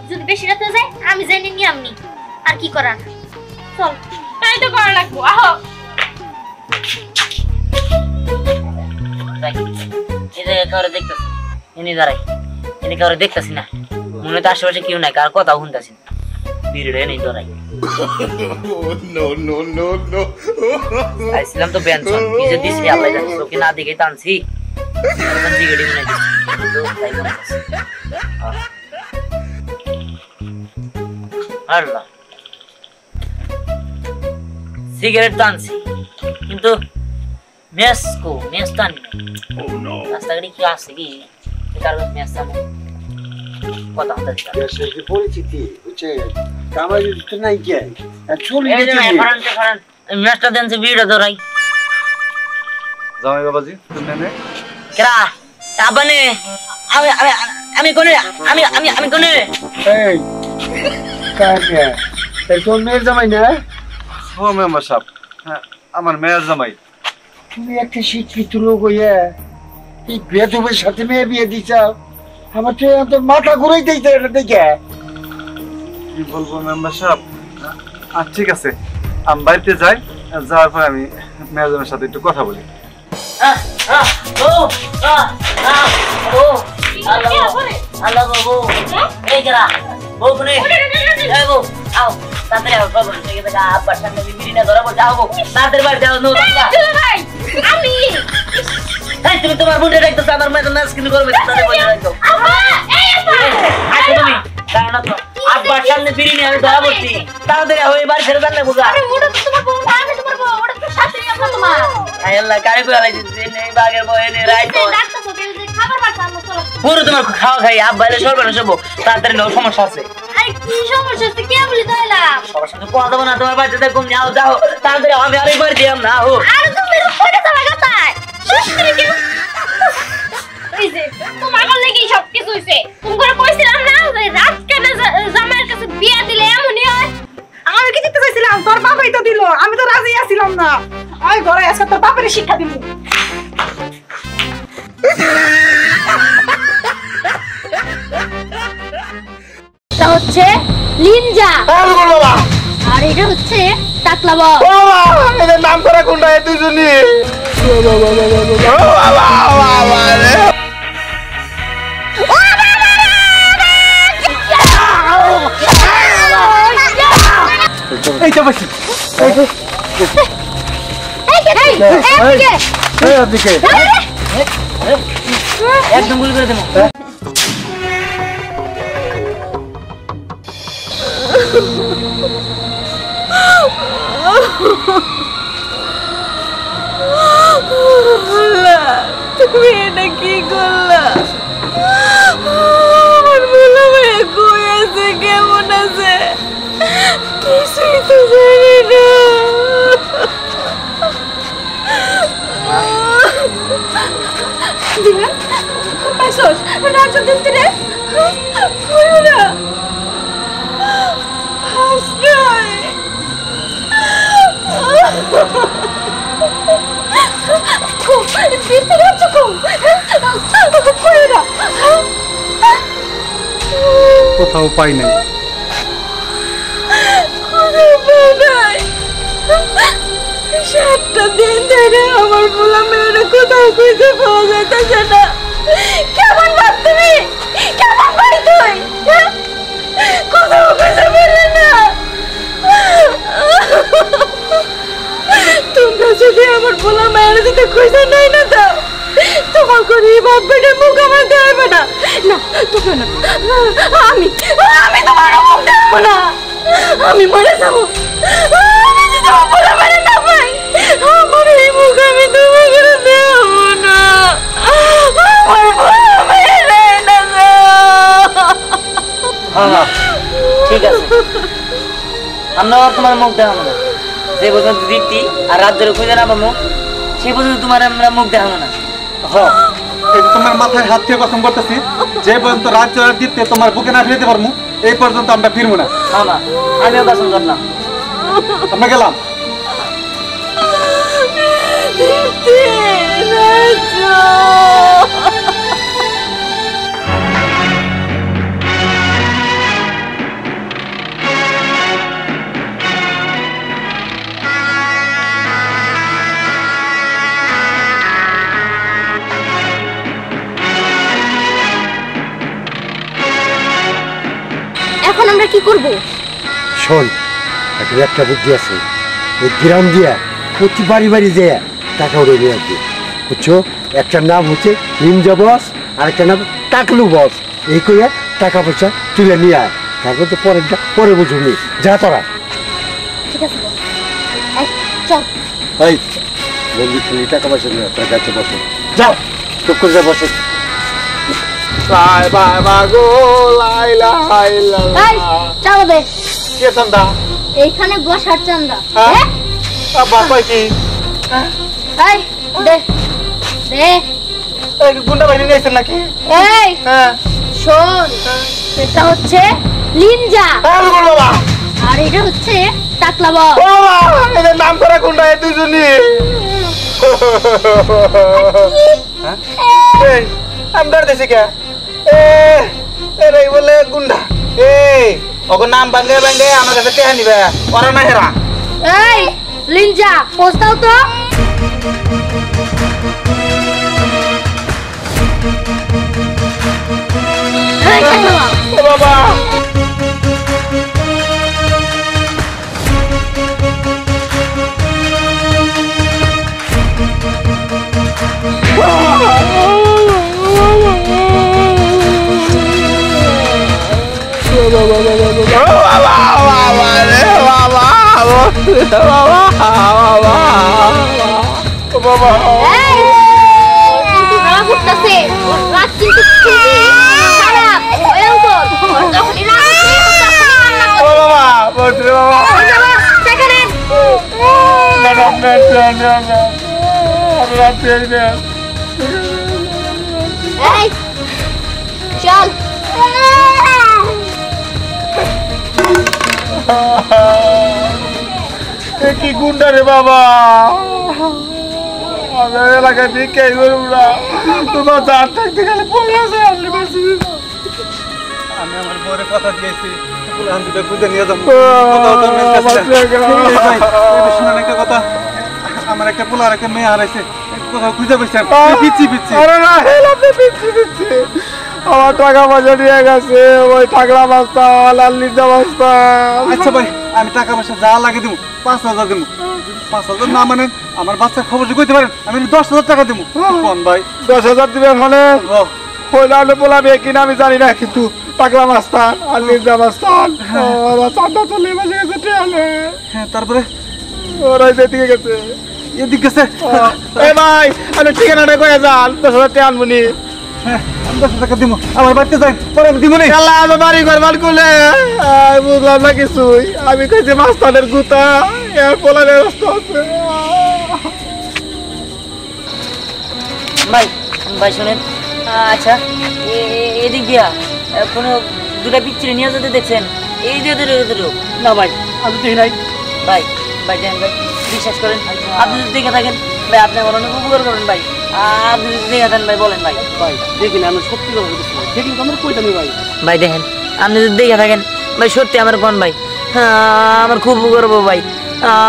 Speaker 3: যদি বেশি রাতে যায় আমি যাই নিয়ে আমনি, আর কি করার। চল
Speaker 9: তাই তো করা লাগবো। আহো
Speaker 2: এই যে কাউরে দেখতেছি এনে দাঁড়াই এনে কাউরে দেখতেছি না মনে হয় তো আশেপাশে কেউ নাই কার কথা শুনতেছি না বিড়ে নেই দাঁড়াই আইছিলাম তো পেনশন কি যে দিছি আল্লাহ জানে তোকে না দেখে টানছি এখন জিগড়ি মনে দিছি তো তাই করতেছি আল্লাহ সিগারেট টানছি কিন্তু মেসকো মেস টানি রাস্তাঘাটে কি আছে কি কার মেস টানি কথা হতে
Speaker 1: দেশের পরিচিতি বুঝছে কামাই তো নাই কে চলে
Speaker 2: এই যে ফারান মেসটা দেন যে ভিড় ধরাই
Speaker 5: জামাই বাবাজি তুমি নে
Speaker 2: কেরা আবানে আমি আমি আমি কোনে আমি আমি আমি কোনে
Speaker 1: এই কাকে এই তোর মেয়ের জামাই না?
Speaker 5: ও মেম্বার সাহেব হ্যাঁ আমার মেয়ের জামাই
Speaker 1: তুমি একটা শিক্ষিত লোক হইয়া এই বেদবের সাথে মেয়ে বিয়ে দিছাও, আমার তো তোর মাথা ঘুরাই দিতে এটা দেখে।
Speaker 5: কি বলবো মেম্বার সাহেব ঠিক আছে আমি বাড়িতে যাই যাওয়ার পর আমি মেয়ের জামাইয়ের সাথে একটু কথা বলি
Speaker 2: ও ও হ্যালো বাবু এই কেরা বউ কোনে এই বউ আও তাড়াতাড়ি আও বাবু থেকে দেখা আব্বার সামনে বিড়ি না ধরা বল যাও বউ তাড়াতাড়ি বাড়ি যাও নো
Speaker 9: দুলা ভাই আমি
Speaker 2: এই তুমি তোমার বোনটা দেখতেছ আমার মেয়ে নাচ কিন্তু করবে তাহলে বলে রাখো
Speaker 3: আব্বা এই আব্বা
Speaker 2: আচ্ছা তুমি কারণ তো আব্বার সামনে ফিরিনি আমি ধরা পড়ছি তাড়াতাড়ি হয়ে বাড়ি ছেড়ে জানলে বুঝা
Speaker 3: আরে ওটা তো তোমার বউ না আমি তোমার বউ ওটা তো শাশুড়ি আম্মা তোমার
Speaker 2: আয় আল্লাহ কারে কই আলাইছিস এই বাগের বউ এনে রাইট
Speaker 3: ডাক্তার সকে যে খাবার পাচ্ছে আম্মা চলো
Speaker 2: পুরো তোমার খাওয়া খাই আব্বা এলে সরবে না সব তাড়াতাড়ি নাও সমস্যা আছে
Speaker 3: আরে কি সমস্যা হচ্ছে কে বলি তাইলা
Speaker 2: সবার সাথে কথা দেবো না তোমার বাচ্চাদের কম যাও যাও তাড়াতাড়ি আমি আরেকবার দিলাম না হো
Speaker 3: আরে তুমি রুখে যাবে গাতায় শাশুড়ি কি এই যে তোমার লাগি সব কিছু হইছে তুমি করে কইছিলাম না যে রাত কেটে জামাইয়ের কাছে বিয়া দিলে এমনই হয়
Speaker 9: আমি কি দিতে চাইছিলাম তোর বাবাই তো দিল আমি তো রাজি আছিলাম না ওই ঘরে আজকে তোর বাপের শিক্ষা দিব
Speaker 3: এটা হচ্ছে লিনজা আর এটা হচ্ছে টাকলা বল
Speaker 6: এদের নাম করা কোনটা এই দুইজনই এই তো বসি
Speaker 2: একদম গুলি করে দেবো
Speaker 9: তুমি এটা কি করলা আমার বলা ভাই কই আছে কেমন আছে কিছুই তো জানি না দিলা পাইছস রাজা দিতে রে কই না হাসনাই দিতে রাজা কম কই না
Speaker 5: কোথাও পাই নাই
Speaker 9: সাতটা দিন ধরে আমার পোলা মেয়েরা কোথাও খুঁজে পাওয়া যাইতেছে না কেমন ভাব তুমি কেমন ভাই তুই কোথাও খুঁজে পেলে না তোমরা যদি আমার পোলা মেয়েরা যদি খুঁজে নাই না দাও তোমার করে বাপের মুখ আমার দেবে না না তোকে না আমি তোমার মুখ দেবো না আমি মরে যাবো আমি যদি আমার পোলা মেয়েরা না পাই আমার এই মুখ আমি তোমাকে দেবো না আমার পোলা মেয়েরা না
Speaker 2: হ্যাঁ ঠিক আছে আমরা আর তোমার মুখ দেখাবো না যে পর্যন্ত দীপ্তি আর রাত ধরে খুঁজে না পাবো সেই পর্যন্ত তোমার আমরা মুখ দেখাবো না
Speaker 5: হ্যাঁ এই যে তোমার মাথায় হাত দিয়ে কসম করতেছি যে পর্যন্ত রাত চলার দিতে তোমার বুকে না ফিরতে পারবো এই পর্যন্ত আমরা ফিরবো না
Speaker 2: মামা আমিও পছন্দ করলাম
Speaker 5: আমরা গেলাম
Speaker 3: এখন আমরা কি করব
Speaker 1: শোন একটা বুদ্ধি আছে এই গ্রাম দিয়া প্রতি বাড়ি বাড়ি যে টাকা উড়ে নিয়ে আসবে বুঝছো একটা নাম হচ্ছে নিমজা বস আর একটা নাম টাকলু বস এই করে টাকা পয়সা তুলে নিয়ে আয় তারপর তো পরেরটা পরে বুঝুনি যা তোরা
Speaker 3: ঠিক আছে এই চল
Speaker 1: এই বন্ধু তুমি টাকা পয়সা নিয়ে তার কাছে বসো যাও চুপ করে যা বসো
Speaker 6: লাই বাবা গো লাই লাই
Speaker 3: এই চল বে
Speaker 6: কে চান্দা
Speaker 3: এইখানে বসার চান্দা
Speaker 6: হ্যাঁ বাবা কি
Speaker 3: এই দে দে
Speaker 6: এই গুন্ডা বাহিনী নিয়েছেন নাকি
Speaker 3: এই
Speaker 6: হ্যাঁ
Speaker 3: শোন এটা হচ্ছে লিনজা
Speaker 6: বাবা
Speaker 3: আর এটা হচ্ছে টাকলা বল
Speaker 6: বাবা এদের নাম করা গুন্ডা এই দুইজনই এই আমি ডর দেছি কে এরে বলে গুন্ডা এই ওগো নাম ভাঙে ভাঙে আমার কাছে টেহা নিবে ওরা না হেরা
Speaker 3: এই লিনজা পোস্তাও তো এই টাকলা বল
Speaker 6: বাবা বাবা বাবা
Speaker 3: এই কিন্তু রাগ উঠতাছে রাগ কিন্তু খুবই খারাপ ভয়ঙ্কর আর যখনই রাগ উঠে
Speaker 6: ও বাবা বলছে বাবা
Speaker 3: সেখানে এই চল
Speaker 6: কি গুন্ডা রে বাবা আমার এলাকায় ভিক্ষে করব না তোমার চার থাকতে গেলে পড়ে আছে আপনি বেশি
Speaker 5: আমি আমার বউরে কথা দিয়েছি পুলান দুটো খুঁজে নিয়ে যাবো শুনেন একটা কথা আমার একটা পোলা আর একটা মেয়ে হারাইছে কোথাও খুঁজে পেয়েছেন পিচ্ছি পিচ্ছি
Speaker 6: আরে না হেলাতে পিচ্ছি পিচ্ছি আমার টাকা পয়সা নিয়ে গেছে ওই টাকলা বস্তা লাল লিজা বস্তা
Speaker 5: আচ্ছা ভাই আমি টাকা পয়সা যা লাগে দেবো 5,000 দেবো 5,000 না মানে আমার বাচ্চার খবর যে কইতে পারেন আমি 10,000 টাকা দেবো কোন ভাই
Speaker 6: 10,000 দিবেন হলে ওই লাউলে পোলাবে কিনা আমি জানি না কিন্তু টাকলা মাস্তান আর লিজা মাস্তান ওরা চাঁদা চলে বসে গেছে ট্রেনে
Speaker 5: হ্যাঁ তারপরে
Speaker 6: ওরা যেদিকে গেছে
Speaker 5: এদিক গেছে
Speaker 6: এ ভাই আমি ঠিকানাটা কয়ে যান 10,000 টাকা আনবনি
Speaker 5: হ্যাঁ আমি 10,000 টাকা দিব আমার বাড়িতে যাই পরে আমি দিব না
Speaker 6: আল্লাহ আমার বাড়ি ঘর বার করলে বুঝলাম না কিছুই আমি কইছি মাস্তানের গুতা এর পোলারে রাস্তা আছে
Speaker 2: ভাই ভাই শুনেন আচ্ছা এদিক দিয়া কোনো দুটা পিচ্ছিরে নিয়ে যেতে দেখছেন এই যে দুটো
Speaker 8: না ভাই আমি দেখি নাই
Speaker 2: ভাই ভাই দেখেন ভাই বিশ্বাস করেন আপনি যদি দেখে থাকেন ভাই আপনি আমার অনেক উপকার করেন ভাই আপনি যদি দেখে থাকেন ভাই বলেন ভাই
Speaker 8: ভাই দেখি না আমি সত্যি কথা বলছি দেখি তো আমরা কইতামই ভাই
Speaker 2: ভাই দেখেন আপনি যদি দেখে থাকেন ভাই সত্যি আমার কোন ভাই আমার খুব উপকার হবো ভাই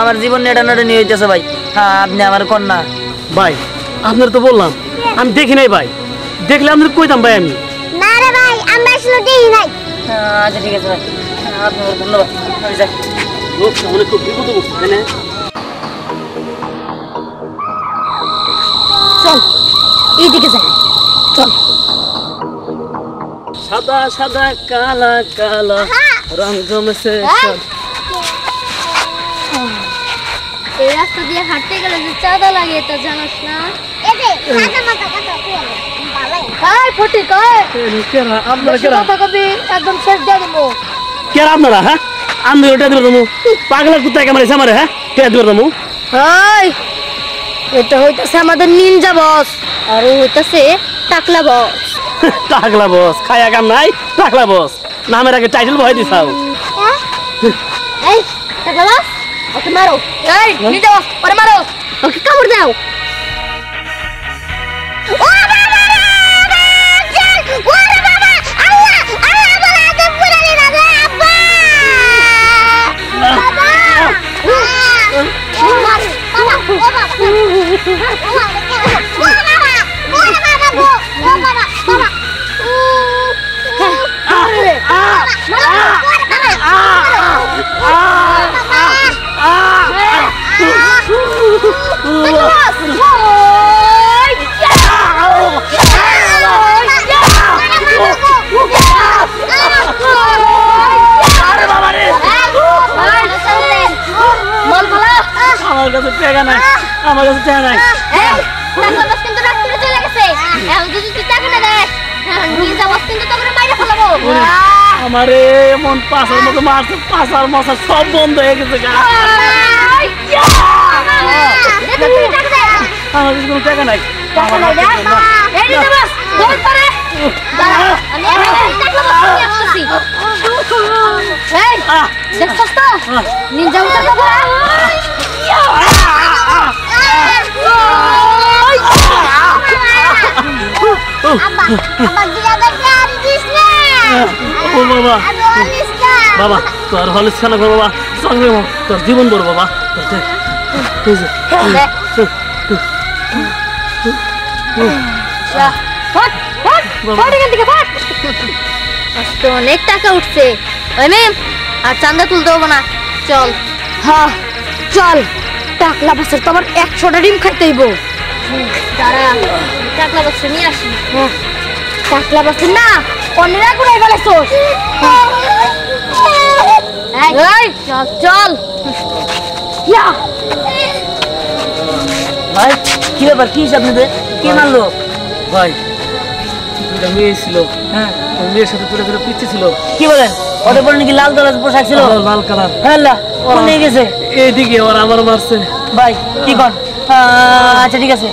Speaker 2: আমার জীবন নেটা নিয়ে হইতেছে ভাই আপনি আমার কন্যা
Speaker 8: ভাই আপনার তো বললাম আমি দেখি নাই ভাই দেখলে আপনার কইতাম ভাই আমি
Speaker 3: না রে ভাই আমরা আসলে দেখি নাই
Speaker 2: আচ্ছা ঠিক আছে ভাই আপনার ধন্যবাদ আমি যাই
Speaker 8: লোক অনেক খুব বিপদে পড়ছে তাই না
Speaker 3: চল এইদিকে যাই চল
Speaker 8: সাদা সাদা কালা কালা রং জমেছে সব।
Speaker 3: এই রাস্তা দিয়ে হাঁটতে গেলে যে চাঁদা লাগে তা জানোস না এই মাথা কথা হাই ফটি কই
Speaker 8: কেরা আপনারা কেরা
Speaker 3: কথা কবি একদম শেষ দিয়ে দেবো
Speaker 8: কেরা আপনারা হ্যাঁ আমি ওটা দিব তুমি পাগলা কুত্তা কেমন আছে আমারে হ্যাঁ কে দিব তুমি
Speaker 3: হাই এটা হইতাছে আমাদের নিনজা বস আর ও হইতাছে টাকলা বস
Speaker 8: টাকলা বস খায়া কাম নাই টাকলা বস নামের আগে টাইটেল বহাই দিছাও
Speaker 3: এই টাকলা বস ওকে মারো এই নিনজা বস ওরে মারো ওকে কামড় দাও ও বাবা ওরে বাবা আল্লাহ আল্লাহ বলা তো পুরানি না রে আব্বা
Speaker 8: আমার কাছে টাকা নাই আমার কাছে টাকা নাই
Speaker 3: টাকা বস কিন্তু রাত্রে চলে গেছে এখন যদি তুই টাকা না দেস নিনজা বস কিন্তু তোকে মাইরা ফেলাবো
Speaker 8: আমারে এমন পাশার মতো মারছে পাশার মশা সব বন্ধ হয়ে গেছে গা আমার কাছে কোনো টাকা নাই
Speaker 3: নিনজা
Speaker 8: ও বাবা বাবা তোর হলিস খানা কর বাবা সঙ্গে তোর জীবন বড় বাবা
Speaker 3: অনেক টাকা উঠছে আর চান্দা তুলতে হবো না চল হ্যাঁ চল টাকলা বছর তো আমার 100টা ডিম খাইতে হইব দাঁড়া টাকলা বছর নিয়ে আসি টাকলা বছর না অন্যরা করে ফেলেছো চল চল
Speaker 8: ভাই
Speaker 2: কি ব্যাপার, কি হিসাব নেবে? কে মারলো?
Speaker 7: ভাই দুইটা মেয়ে ছিল, হ্যাঁ ওই মেয়ের সাথে তোরা তোরা পিচ্ছে ছিল।
Speaker 2: কি বলেন? ওদের পরে নাকি লাল দলাজ পোশাক ছিল?
Speaker 7: লাল কালার।
Speaker 2: হ্যাঁ আল্লাহ, কোন নিয়ে গেছে?
Speaker 7: এইদিকে ওরা আমার মারছে।
Speaker 2: ভাই কি কর? আচ্ছা ঠিক আছে,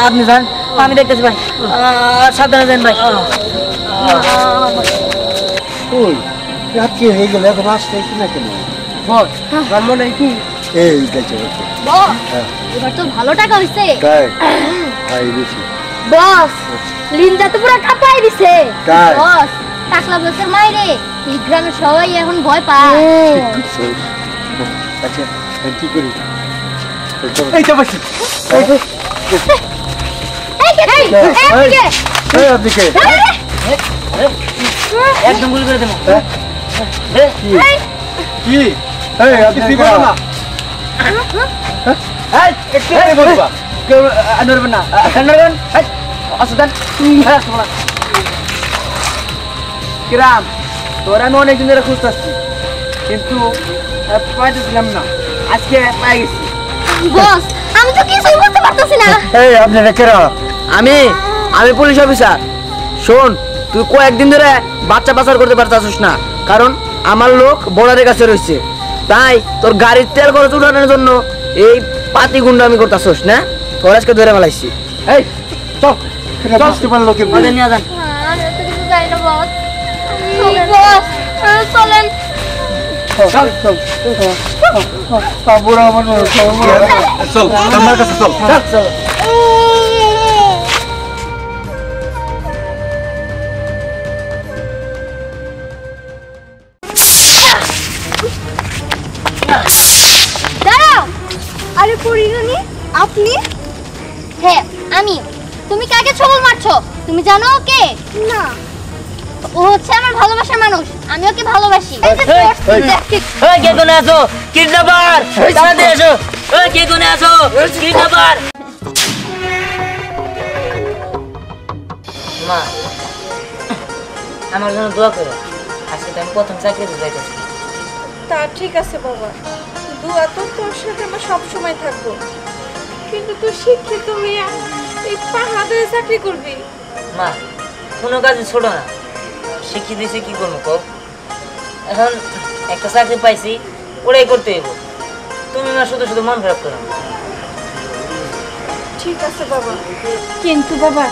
Speaker 2: আপনি যান, আমি দেখতেছি ভাই। সাবধানে যান ভাই।
Speaker 1: ওই রাত্রি হয়ে গেল, এখন আসতেছি না কেন?
Speaker 7: রাম্মা নাই কি?
Speaker 1: এই দেখছো
Speaker 3: বস এবার তো ভালো টাকা হইছে।
Speaker 1: তাই তাই বেশি
Speaker 3: বস লিনজা তো পুরো কাঁপাই দিছে।
Speaker 1: তাই?
Speaker 3: বস টাকলা বসের মাইরে এই গ্রামের সবাই এখন ভয় পায়।
Speaker 1: আচ্ছা আমি কি করি?
Speaker 6: এই তো বসি
Speaker 3: এই কে এই কে
Speaker 1: এই আপনি কে?
Speaker 2: একদম গুলি করে দেবো।
Speaker 3: এই
Speaker 1: কি এই আপনি
Speaker 6: কি
Speaker 1: কারা?
Speaker 6: বলো না এই একটু বলবা কেউ আনবে না আনবেন এই আসুন হ্যাঁ তোমরা কিরাম তোরা আমি অনেকদিন ধরে খুঁজতেছি কিন্তু পাইতেছিলাম না, আজকে পাই গেছি।
Speaker 3: বস আমি তো কিছুই বুঝতে পারতেছি না।
Speaker 1: এই আপনারা কেরা?
Speaker 4: আমি পুলিশ অফিসার। শোন, তুই কয়েকদিন ধরে বাচ্চা পাচার করতে পারতাছিস না, কারণ আমার লোক বর্ডারের কাছে রয়েছে। তাই তোর গাড়ির তেল খরচ উঠানোর জন্য এই পাতি গুন্ডা আমি করতাছিস না, তোর আজকে ধরে ফেলাইছি।
Speaker 6: এই চল
Speaker 1: বুঝতে পারলো কি?
Speaker 2: ওদের নিয়ে যান।
Speaker 3: আমি তো কিছু জানি না বস। বস চলেন।
Speaker 1: চল চল বুড়া মানুষ
Speaker 6: চল আমার কাছে চল।
Speaker 3: দাঁড়াও। আরে পরিরানী আপনি? হ্যাঁ আমি। তুমি কাকে ছবল মারছো? তুমি জানো ওকে? না। ও হচ্ছে আমার ভালোবাসার মানুষ, আমি ওকে ভালোবাসি।
Speaker 2: এই কে কোনে আছো? কিডন্যাপার! তাড়াতাড়ি এসো। এই কে কোনে আছো? কিডন্যাপার! মা, আমার জন্য দোয়া করো। আজকে তো আমি প্রথম চাকরিতে যাইতেছি।
Speaker 9: তা ঠিক আছে বাবা, দুয়া তো তোর সাথে আমার সব সময় থাকবো, কিন্তু তুই শিক্ষিত হইয়া এই পাহাড়ে চাকরি করবি?
Speaker 2: মা, কোনো কাজে ছোট না। শিখিয়ে দিয়েছে কি করবো কও? এখন একটা চাকরি পাইছি, ওটাই করতে হইব। তুমি না শুধু শুধু মন খারাপ করো।
Speaker 9: ঠিক আছে বাবা, কিন্তু বাবা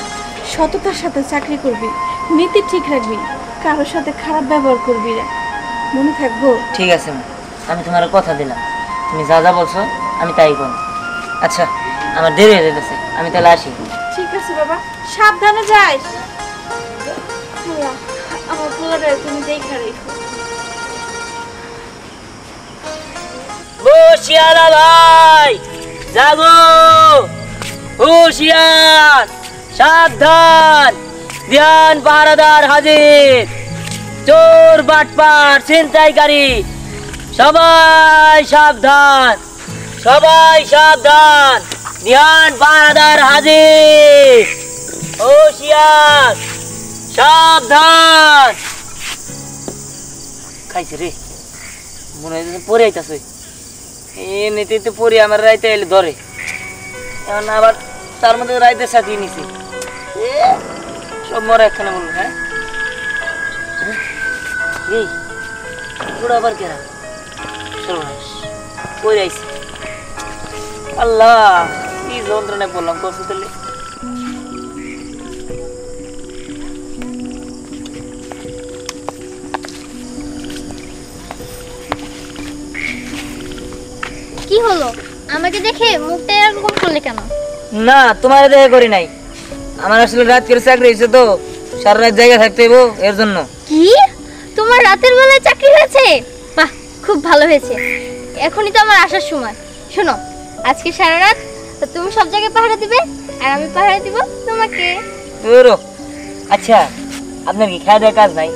Speaker 9: সততার সাথে চাকরি করবি, নীতি ঠিক রাখবি, কারোর সাথে খারাপ ব্যবহার করবি না, মনে থাকবো?
Speaker 2: ঠিক আছে মা, আমি তোমার কথা দিলাম। তুমি যা যা বলছো আমি তাই করব। আচ্ছা, আমার দেরি হয়ে যেতেছে, আমি তাহলে আসি।
Speaker 9: ঠিক আছে বাবা, সাবধানে যাইস। আল্লাহ, আমার পোলারে তুমি দেখা রেখো।
Speaker 2: হুশিয়ারা ভাই, জাগো! হুশিয়ার, সাবধান! ধ্যান, পাহারাদার হাজির! চোর, বাটপার, ছিনতাইকারী, সবাই সাবধান! সবাই সাবধান! ধ্যান, পাহারাদার হাজির! হুশিয়ার, সাবধান! খাইছে রে, মনে হয় পরে আইতাছে। এমনিতে পরে আমার রাইতে এলে ধরে, এখন আবার তার মধ্যে রাইতের সাথে নিছি। সব মরা একখানে বলবো। হ্যাঁ এই পুরো আবার কেনা সর্বনাশ পরে আইছি। আল্লাহ, কি যন্ত্রণায় পড়লাম কষ্ট দিলে।
Speaker 3: কি হলো? আমাকে দেখে মুখটা এরকম করলে কেন?
Speaker 2: না, তোমার দেখা করি নাই। আমার আসলে রাত করে চাকরি হয়েছে তো, সারা রাত জায়গা থাকতে হইব, এর জন্য।
Speaker 3: কি? তোমার রাতের বেলায় চাকরি হয়েছে? বাহ, খুব ভালো হয়েছে। এখনই তো আমার আসার সময়। শোনো, আজকে সারা রাত তুমি সব জায়গায় পাহারা দিবে আর আমি পাহারা দিব তোমাকে।
Speaker 2: ধরো। আচ্ছা, আপনার কি খাওয়া দেওয়ার কাজ নাই?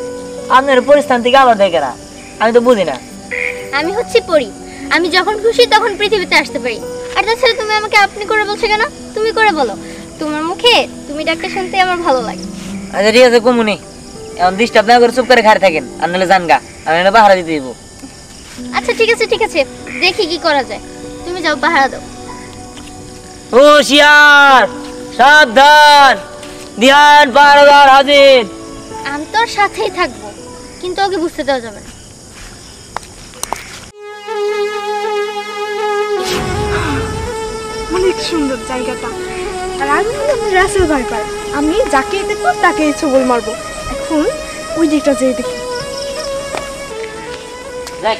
Speaker 2: আপনার পরিস্থান থেকে আবার দেখেরা, আমি তো বুঝি না।
Speaker 3: আমি হচ্ছি পরী, আমি যখন খুশি তখন পৃথিবীতে আসতে পারি। আর তাছাড়া তুমি আমাকে আপনি করে বলছো কেন? তুমি করে বলো। তোমার মুখে তুমি ডাকতে শুনতে আমার ভালো লাগে।
Speaker 2: আচ্ছা ঠিক আছে, কমুনি। এখন ডিস্টার্ব না করে চুপ করে খাড়ে থাকেন, আর নাহলে জানগা, আমি না পাহারা দিতে দিব।
Speaker 3: আচ্ছা ঠিক আছে, ঠিক আছে, দেখি কি করা যায়। তুমি যাও, পাহারা দাও।
Speaker 2: হুঁশিয়ার, সাবধান, ধ্যান পাহারাদার হাজির।
Speaker 3: আমি তোর সাথেই থাকবো, কিন্তু ওকে বুঝতে দেওয়া যাবে না।
Speaker 10: অনেক সুন্দর জায়গাটা। আর আমি হলাম রাসেল ভাইপার, আমি যাকে দেখবো তাকে ছবল মারবো। এখন ওই দিকটা যেয়ে দেখি।
Speaker 2: দেখ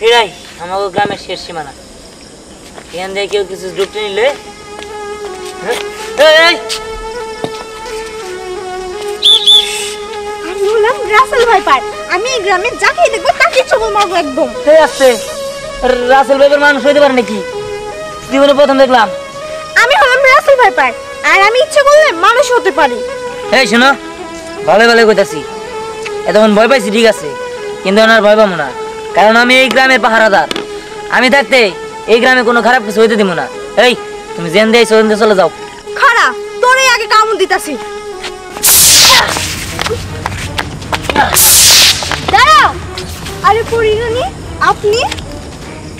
Speaker 2: এরাই আমাদের গ্রামের শেষ সীমানা। এখান থেকে কেউ কিছু ঢুকতে নিলে
Speaker 10: আমি হলাম রাসেল ভাইপার, আমি এই গ্রামে যাকে দেখবো তাকে ছবল মারবো একদম।
Speaker 2: আসছে রাসেল ভাইপার মানুষ হইতে পারে নাকি? জীবনে প্রথম দেখলাম।
Speaker 10: আমি হলাম রাসেল ভাইপার, আর আমি ইচ্ছে করলে মানুষ হতে পারি।
Speaker 2: এই শোনো, ভালো ভালো কইতাছি, এতক্ষণ ভয় পাইছি ঠিক আছে, কিন্তু ওনার ভয় পাবো না, কারণ আমি এই গ্রামের পাহারাদার। আমি থাকতে এই গ্রামে কোনো খারাপ কিছু হইতে দিব না। এই তুমি জেন দিয়ে চলে যাও।
Speaker 10: খাড়া, তোরে আগে কামড় দিতাছি।
Speaker 3: দাঁড়াও।
Speaker 10: আরে পরিরানী, আপনি?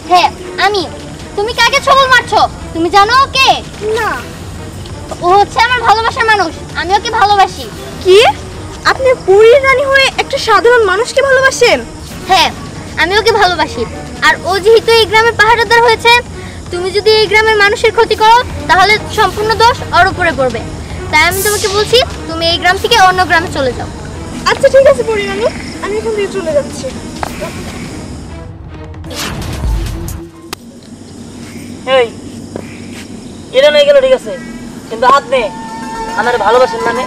Speaker 3: হ্যাঁ আমি। তুমি কাকে ছবল মারছো? তুমি জানো ওকে?
Speaker 10: না।
Speaker 3: ও হচ্ছে আমার ভালোবাসার মানুষ, আমি ওকে ভালোবাসি।
Speaker 10: কি? আপনি পরিরানী হয়ে একটা সাধারণ মানুষকে ভালোবাসেন?
Speaker 3: হ্যাঁ আমি ওকে ভালোবাসি, আর ও যেহেতু এই গ্রামের পাহারাদার হয়েছে, তুমি যদি এই গ্রামের মানুষের ক্ষতি করো তাহলে সম্পূর্ণ দোষ ওর উপরে পড়বে। তাই আমি তোমাকে বলছি তুমি এই গ্রাম থেকে অন্য গ্রামে চলে যাও।
Speaker 10: আচ্ছা ঠিক আছে পরিরানী, আমি এখান থেকে চলে যাচ্ছি।
Speaker 2: এই এটা নয় গেল ঠিক আছে, কিন্তু আপনি আমার ভালোবাসেন মানে?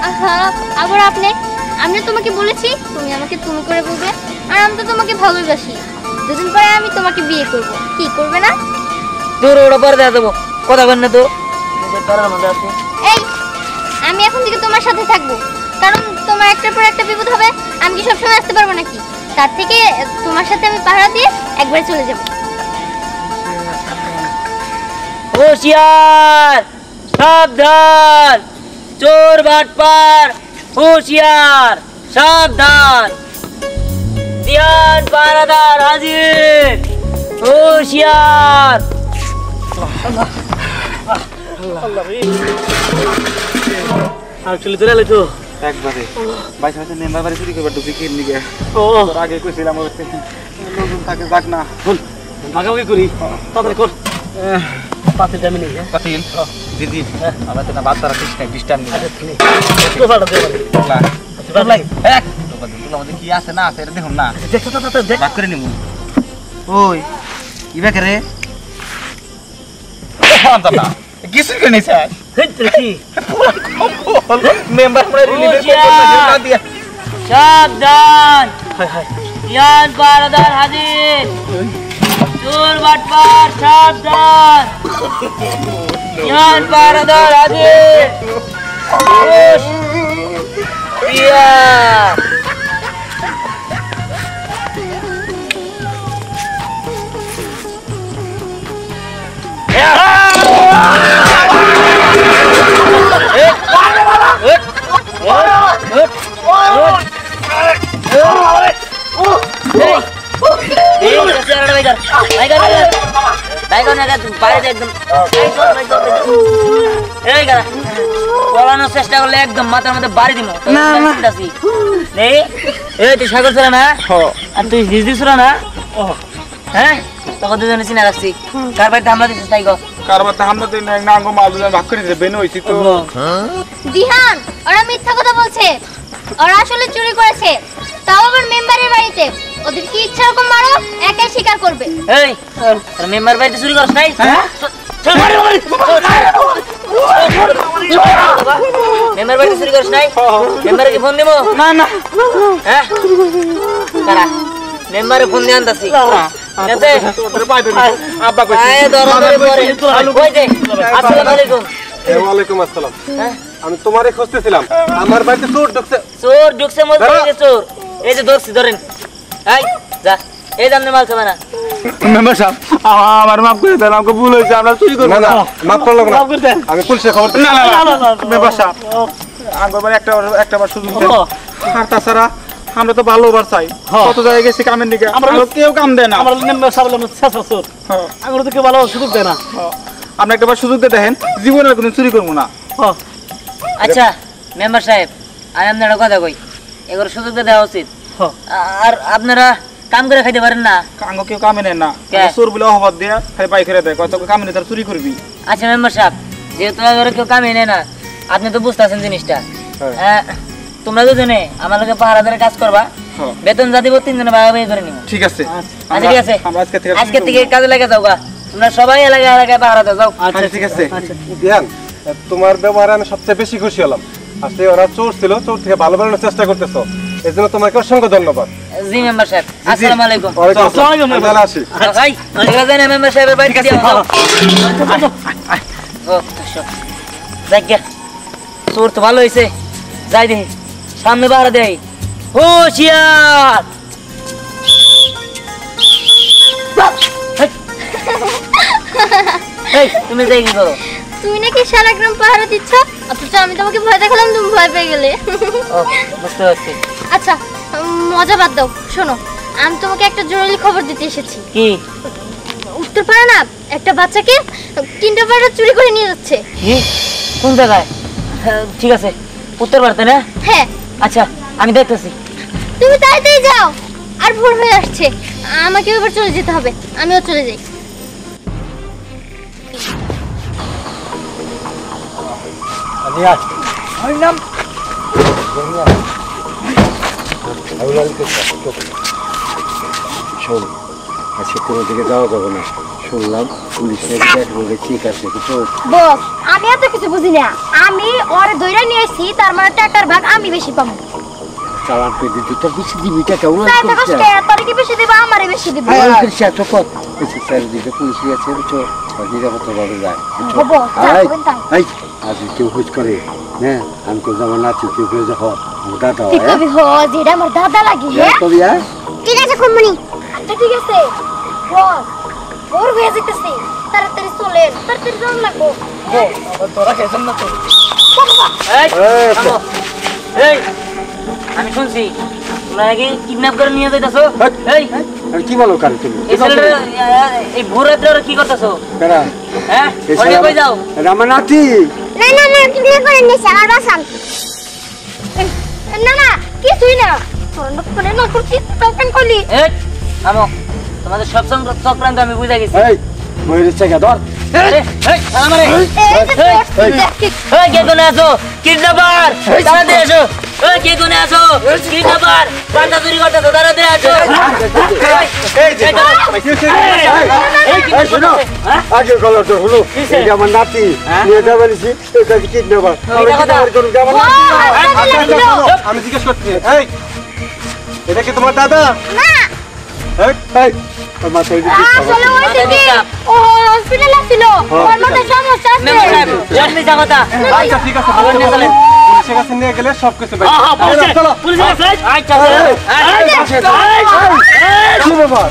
Speaker 3: আহা, আবার আপনি? আমি তোমাকে বলেছি তুমি আমাকে তুমি করে বলবে, আর আমি তো তোমাকে ভালোবাসি। দুদিন পরে আমি তোমাকে বিয়ে করব, কি করবে না?
Speaker 2: তোর ওটা পরে দেখা দেবো, কথা বল না তো।
Speaker 3: এই আমি এখন থেকে তোমার সাথে থাকবো, কারণ তোমার একটার পর একটা বিপদ হবে, আমি কি সবসময় আসতে পারবো নাকি? তার থেকে তোমার সাথে আমি পাহারা দিয়ে একবারে চলে যাবো।
Speaker 2: হুঁশিয়ার, সাবধান, চোর বাটপার, হুঁশিয়ার, সাবধান, ধ্যান পাহারাদার হাজির, হুঁশিয়ার।
Speaker 6: চলে চলে তো একবারে বাইশে বাইশে মেম্বার বাড়ি চুরি করবার ঢুকি কিনে নিয়ে তোর আগে কইছিলাম লোকজন থাকে যাক না বল ভাগাভাগি করি তাড়াতাড়ি কর। পাতিল আমি নেই পাতিল দিদি আমার তো না বাদ তারা ডিস্টার্ব নেই তো ভালো দে না ভাই এক তো আমাদের কি আছে না আছে এটা দেখুন না দেখো তো দেখ বাদ করে নিমু। ওই কি ব্যাকে রে আনতা না কিছু করে নেই স্যার কি মেম্বার পরে রিলিজ করে দিয়া
Speaker 2: সাবধান, ধ্যান পাহারাদার হাজির, চোর বাটপার, সাবধান, ধ্যান পাহারাদার হাজির, হুঁশিয়ার। পলানোর চেষ্টা করলে একদম মাথার মধ্যে বাড়ি দিব। তুই সাগর ছিল না, আর তুই হিজদি ছিল না, হ্যাঁ তখন দুজনে চিনা রাখছি। কার বাড়িতে হামলা দিচ্ছিস তাই কর?
Speaker 6: কার বাড়িতে হামলা দিই না, নাঙ্গো মাল দুজন ভাগ করে দিতে বেনে হইছি তো।
Speaker 3: দিহান, ওরা মিথ্যা কথা বলছে, ওরা আসলে চুরি করেছে, তাও আবার মেম্বারের বাড়িতে। ওদের কি ইচ্ছা রকম মারো, একাই স্বীকার করবে।
Speaker 2: এই তোর মেম্বার বাড়িতে চুরি করছ নাই? মেম্বার বাড়িতে চুরি করছ নাই? মেম্বারকে ফোন দিব?
Speaker 6: না না
Speaker 2: হ্যাঁ কারা মেম্বারে ফোন দিয়ে আনতাছি।
Speaker 6: আব্বা কইছে
Speaker 2: আসসালামু আলাইকুম।
Speaker 1: ওয়ালাইকুম আসসালাম। আমি তোমারে খুঁজতেছিলাম, আমার বাড়িতে চোর ঢুকছে।
Speaker 2: চোর ঢুকছে মধ্যে এই যে চোর, এই যে ধরছি ধরেন। এই যা, এই দামনে মাল খাবে না।
Speaker 6: মেম্বার সাহেব আমার মাফ করে দেন, আমাকে ভুল হয়েছে, আমরা চুরি করব না।
Speaker 1: মাফ করলাম না, আমি পুলিশে খবর দিই।
Speaker 6: না না মেম্বার সাহেব আমার বাড়ি একটা বার সুযোগ দেন। আর তাছাড়া আমরা তো ভালোবার চাই কত জায়গায় গেছি কামের দিকে আমরা কেউ কাম দেয় না
Speaker 7: আমার মেম্বার সাহেব আমরা শেষ বছর আমরা তো কেউ ভালো সুযোগ দেয় না
Speaker 6: আপনি একবার সুযোগ দিয়ে দেখেন জীবনের কোনো চুরি করবো না
Speaker 2: আচ্ছা মেম্বার সাহেব আমি আপনার একটা কথা কই এগুলো সুযোগ দেওয়া উচিত আর আপনারা কাম করে খাইতে পারেন না
Speaker 6: কাঙ্গ কেউ কামে নেন না চোর বলে অহবাদ দিয়া খালি বাই করে দেয় কত কামে নেই তার চুরি করবি
Speaker 2: আচ্ছা মেম্বার সাহেব যেহেতু এগুলো কেউ কামে নেয় না আপনি তো বুঝতেছেন জিনিসটা তোমরা দুজনে আমার লগে পাহারাদারের কাজ করবা বেতন যা দিব 3 জনে ভাগাভাগি করে নিব
Speaker 6: ঠিক আছে
Speaker 2: আচ্ছা ঠিক আছে
Speaker 6: আমরা
Speaker 2: আজকে থেকে কাজে লেগে যাও গা তোমরা সবাই এলাকায় এলাকায় পাহারা দাও যাও
Speaker 5: আচ্ছা ঠিক আছে ধ্যান তোমার ব্যবহারে আমি সবচেয়ে বেশি খুশি হলাম আসলে ওরা চোর ছিল চোর থেকে ভালো বানানোর চেষ্টা করতেছো এর জন্য তোমাকে অসংখ্য ধন্যবাদ
Speaker 2: জি মেম্বার সাহেব আসসালামু আলাইকুম
Speaker 5: আসসালামু আলাইকুম তাহলে আসি
Speaker 2: ভাই ঠিক আছে না মেম্বার সাহেবের বাড়ি দিয়ে যাও ও যাজ্ঞা চোর তো ভালো হইছে যাই দেখি সামনে পাহারা দেই হুঁশিয়ার এই তুমি যাই কি করো
Speaker 3: তুমি নাকি সারা গ্রাম পাহারা দিচ্ছ অথচ আমি তোমাকে ভয় দেখালাম তুমি ভয় পেয়ে গেলে
Speaker 2: ও বুঝতে পারছি
Speaker 3: আচ্ছা মজা বাদ দাও শোনো আমি তোমাকে একটা জরুরি খবর দিতে এসেছি
Speaker 2: কি
Speaker 3: উত্তরপাড়া না একটা বাচ্চাকে তিনটা পাড়া চুরি করে নিয়ে যাচ্ছে
Speaker 2: কি কোন জায়গায় ঠিক আছে উত্তর পাড়াতে না
Speaker 3: হ্যাঁ
Speaker 2: আচ্ছা আমি দেখতেছি
Speaker 3: তুমি তাড়াতাড়ি যাও আর ভোর হয়ে আসছে আমাকে এবার চলে যেতে হবে আমিও চলে যাই
Speaker 1: শোন আজকে কোনো দিকে যাওয়া যাবে না শুনলাম পুলিশ ঠিক আছে কিছু
Speaker 3: বস আমি এত কিছু বুঝি না আমি ওরে দইরা নিয়ে এসেছি তার মানে টাকার ভাগ আমি বেশি পাবো
Speaker 1: চালান পেয়ে দিতে বেশি দিবি টাকা ওরা
Speaker 3: তাই থাকস কে তোর কি বেশি দিবা আমারে বেশি দিবি
Speaker 1: তো কত বেশি চারিদিকে পুলিশ আছে বুঝছো নিরাপত্তা ভাবে যায়
Speaker 3: বাবা
Speaker 1: এই আজ কেউ হুজ করে হ্যাঁ আমি তো যেমন আছি কেউ কেউ যখন আমার দাদা
Speaker 3: ঠিক আছে হো যেটা আমার দাদা লাগি হ্যাঁ
Speaker 1: তবে
Speaker 3: ঠিক আছে কোনমনি আচ্ছা ঠিক আছে বস ওর হয়ে যেতেছে তাড়াতাড়ি চলেন তাড়াতাড়ি যান লাগবো
Speaker 2: তোরা কেসন না তো এই আমি শুনছি তোমরা নাকি কিডন্যাপ করে নিয়ে যাইতাছো এই
Speaker 1: আর কি বলো কার তুমি
Speaker 2: এই ভোর রাতে ওরা কি করতেছো
Speaker 1: কারা
Speaker 2: হ্যাঁ ওরে কই যাও
Speaker 1: রামানাথি
Speaker 3: না না না কিডন্যাপ করে নিয়েছে আমার বাসান না না কিছুই না তোর করে না তোর কি টোকেন করলি
Speaker 2: এই আমো তোমাদের সব চক্রান্ত আমি বুঝা গেছি
Speaker 1: এই ময়ূরের চাকা ধর
Speaker 2: এই আমারে এই কে কোনে আছো কিডন্যাপার তাড়াতাড়ি এসো এই কে কোনে আছো কিডন্যাপার বাচ্চা চুরি করতেছো তাড়াতাড়ি আসো
Speaker 1: এই শোনো আগে গলা তো হলো এটা আমার নাতি নিয়ে যাবে বলেছি এটা কিডন্যাপার
Speaker 5: আমি জিজ্ঞেস করছি এই এটা কি তোমার দাদা
Speaker 3: না
Speaker 1: এই মাথায়
Speaker 3: আসলে ওই দিকে ও হসপিটালে ছিল ওর মাথায় সমস্যা আছে
Speaker 2: মেম্বার সাহেব জলদি যাও কথা
Speaker 5: আচ্ছা ঠিক আছে পুলিশের কাছে নিয়ে গেলে সব কিছু চলো
Speaker 2: পুলিশের কাছে আচ্ছা
Speaker 1: কি ব্যাপার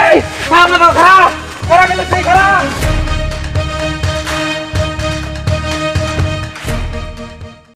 Speaker 8: এই সামনে খারাপ